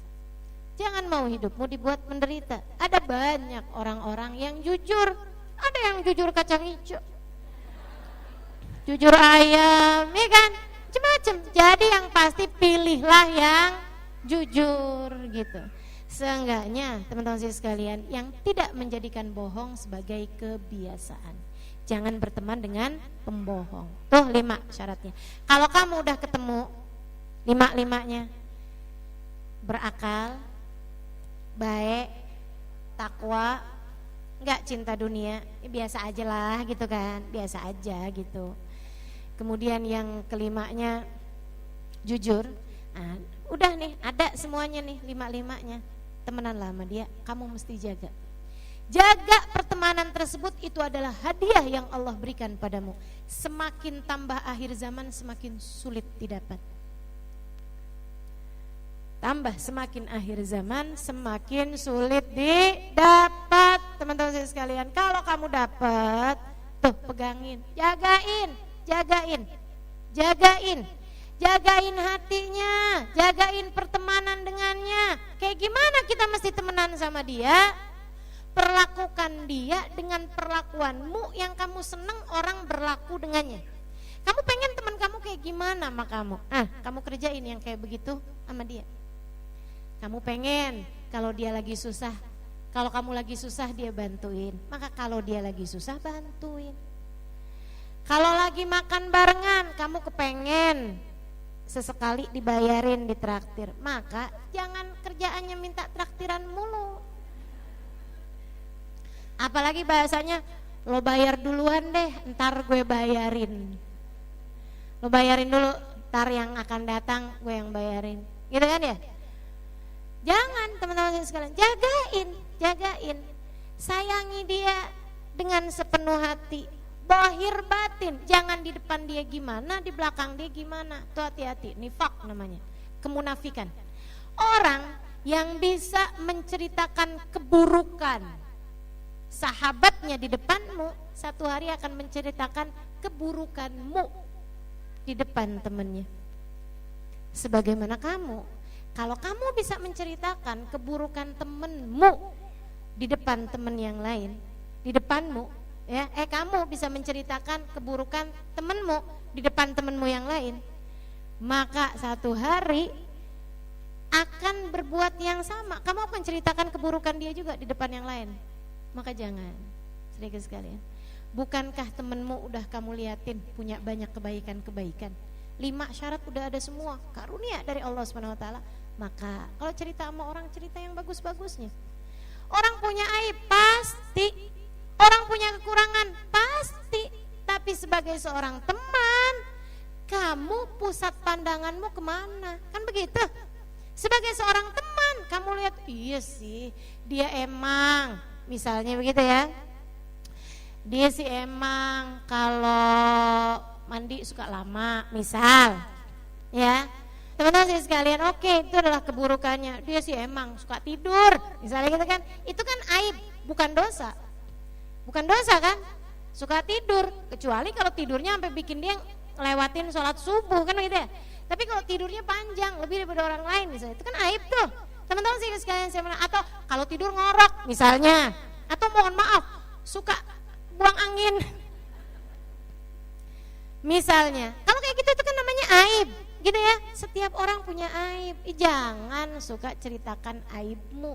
jangan mau hidupmu dibuat menderita. Ada banyak orang-orang yang jujur, ada yang jujur kacang hijau, jujur ayam, ya kan? Macam-macam. Jadi yang pasti pilihlah yang jujur gitu. Seenggaknya teman-teman saya sekalian, yang tidak menjadikan bohong sebagai kebiasaan. Jangan berteman dengan pembohong. Tuh 5 syaratnya. Kalau kamu udah ketemu 5-5-nya, berakal, baik, takwa, enggak cinta dunia, ya biasa aja lah gitu kan, biasa aja gitu. Kemudian yang kelimanya jujur. Nah, udah nih, ada semuanya nih 5-5-nya. Temenanlah sama dia, kamu mesti jaga. Jaga pertemanan tersebut, itu adalah hadiah yang Allah berikan padamu. Semakin tambah akhir zaman, semakin sulit didapat. Tambah semakin akhir zaman, semakin sulit didapat. Teman-teman saya sekalian, kalau kamu dapat, tuh pegangin, jagain. Jagain hatinya, jagain pertemanan dengannya. Kayak gimana kita mesti temenan sama dia? Perlakukan dia dengan perlakuanmu yang kamu seneng orang berlaku dengannya. Kamu pengen teman kamu kayak gimana sama kamu? Kamu kerjain yang kayak begitu sama dia. Kamu pengen kalau dia lagi susah, kalau kamu lagi susah dia bantuin, maka kalau dia lagi susah bantuin. Kalau lagi makan barengan, kamu kepengen sesekali dibayarin, ditraktir, maka jangan kerjaannya minta traktiran mulu. Apalagi bahasanya, lo bayar duluan deh, ntar gue bayarin. Lo bayarin dulu, ntar yang akan datang gue yang bayarin. Gitu kan ya? Jangan teman-teman sekalian, jagain. Sayangi dia dengan sepenuh hati. Bahir batin, jangan di depan dia gimana, di belakang dia gimana. Tuh hati-hati, nifak namanya, kemunafikan. Orang yang bisa menceritakan keburukan sahabatnya di depanmu, satu hari akan menceritakan keburukanmu di depan temannya. Sebagaimana kamu, kalau kamu bisa menceritakan keburukan temanmu di depan teman yang lain, di depanmu, ya, kamu bisa menceritakan keburukan temanmu di depan temanmu yang lain, maka satu hari akan berbuat yang sama. Kamu akan ceritakan keburukan dia juga di depan yang lain. Maka jangan, sedikit sekalian. Bukankah temanmu udah kamu liatin punya banyak kebaikan-kebaikan? 5 syarat udah ada semua, karunia dari Allah SWT. Maka kalau cerita sama orang, cerita yang bagus-bagusnya. Orang punya aib pasti, orang punya kekurangan pasti. Tapi sebagai seorang teman, kamu pusat pandanganmu kemana? Kan begitu. Sebagai seorang teman, kamu lihat, iya sih, dia emang, misalnya begitu ya, dia sih emang kalau mandi suka lama, misal, ya, teman-teman sekalian, oke, itu adalah keburukannya. Dia sih emang suka tidur, misalnya gitu kan, itu kan aib, bukan dosa, kan, suka tidur, kecuali kalau tidurnya sampai bikin dia lewatin sholat subuh, kan gitu ya. Tapi kalau tidurnya panjang, lebih daripada orang lain misalnya, itu kan aib tuh. Teman-teman sih sekalian saya bilang, atau kalau tidur ngorok misalnya, atau mohon maaf, suka buang angin. Misalnya, kalau kayak gitu itu kan namanya aib, gitu ya. Setiap orang punya aib. Jangan suka ceritakan aibmu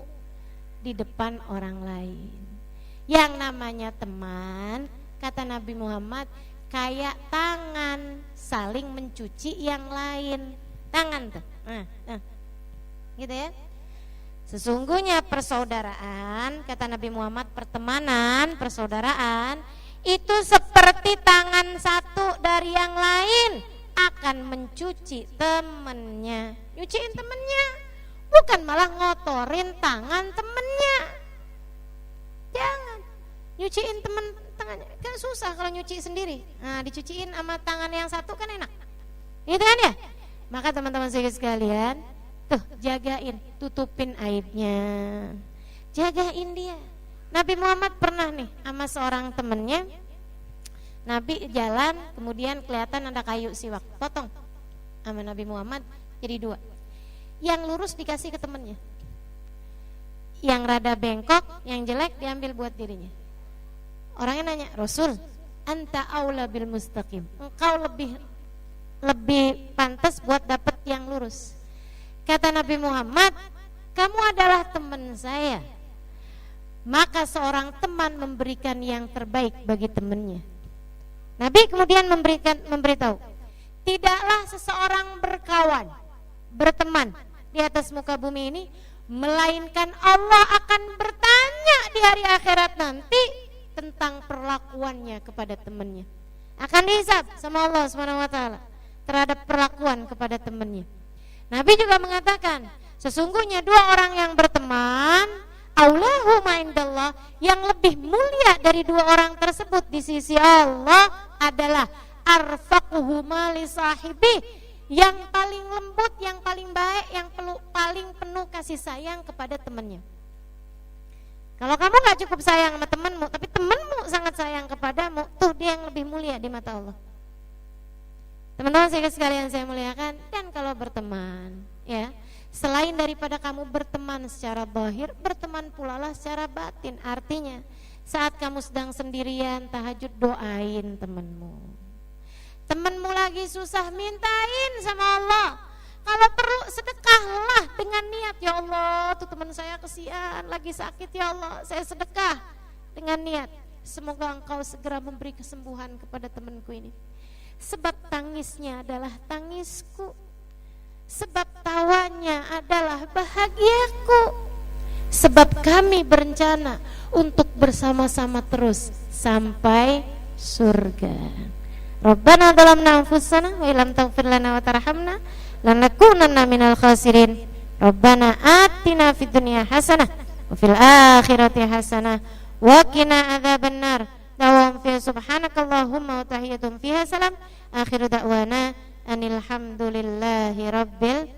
di depan orang lain. Yang namanya teman, kata Nabi Muhammad, kayak tangan saling mencuci yang lain. Tangan tuh, gitu ya. Sesungguhnya persaudaraan, kata Nabi Muhammad, pertemanan, persaudaraan itu seperti tangan satu dari yang lain akan mencuci temennya. Nyuciin temennya, bukan malah ngotorin tangan temennya. Jangan nyuciin temen tangannya, kan susah kalau nyuci sendiri. Nah, dicuciin sama tangan yang satu kan enak, gitu kan ya. Maka teman-teman sekalian, tuh jagain, tutupin aibnya, jagain dia. Nabi Muhammad pernah nih sama seorang temennya, Nabi jalan, kemudian kelihatan ada kayu siwak, potong sama Nabi Muhammad jadi 2. Yang lurus dikasih ke temennya, yang rada bengkok, yang jelek diambil buat dirinya. Orangnya nanya, Rasul, anta aula bil mustaqim, engkau lebih pantas buat dapat yang lurus. Kata Nabi Muhammad, kamu adalah teman saya. Maka seorang teman memberikan yang terbaik bagi temannya. Nabi kemudian memberitahu, tidaklah seseorang berkawan, berteman di atas muka bumi ini, melainkan Allah akan bertanya di hari akhirat nanti tentang perlakuannya kepada temannya. Akan dihisab sama Allah SWT terhadap perlakuan kepada temannya. Nabi juga mengatakan, sesungguhnya 2 orang yang berteman, Allahumma indallah, yang lebih mulia dari 2 orang tersebut di sisi Allah adalah arfaquhuma li sahibi, yang paling lembut, yang paling baik, yang paling penuh kasih sayang kepada temannya. Kalau kamu gak cukup sayang sama temanmu, tapi temanmu sangat sayang kepadamu, tuh dia yang lebih mulia di mata Allah. Teman-teman sekalian saya muliakan, dan kalau berteman, ya, selain daripada kamu berteman secara zahir, berteman pula lah secara batin. Artinya, saat kamu sedang sendirian tahajud, doain temanmu. Temanmu lagi susah, mintain sama Allah. Kalau perlu sedekahlah dengan niat, ya Allah, tuh teman saya kesian, lagi sakit, ya Allah, saya sedekah dengan niat, semoga engkau segera memberi kesembuhan kepada temanku ini. Sebab tangisnya adalah tangisku, sebab tawanya adalah bahagiaku, sebab kami berencana untuk bersama-sama terus sampai surga. Rabbana zalamna anfusana wa illam taghfir lana wa tarhamna lanakunanna minal khasirin. Rabbana atina fid dunya hasanah wa fil akhirati hasanah wa qina adzabannar. Dawam fi subhanakallahumma wa tahiyatum fiha salam. Akhiru da'wana anil hamdulillahi rabbil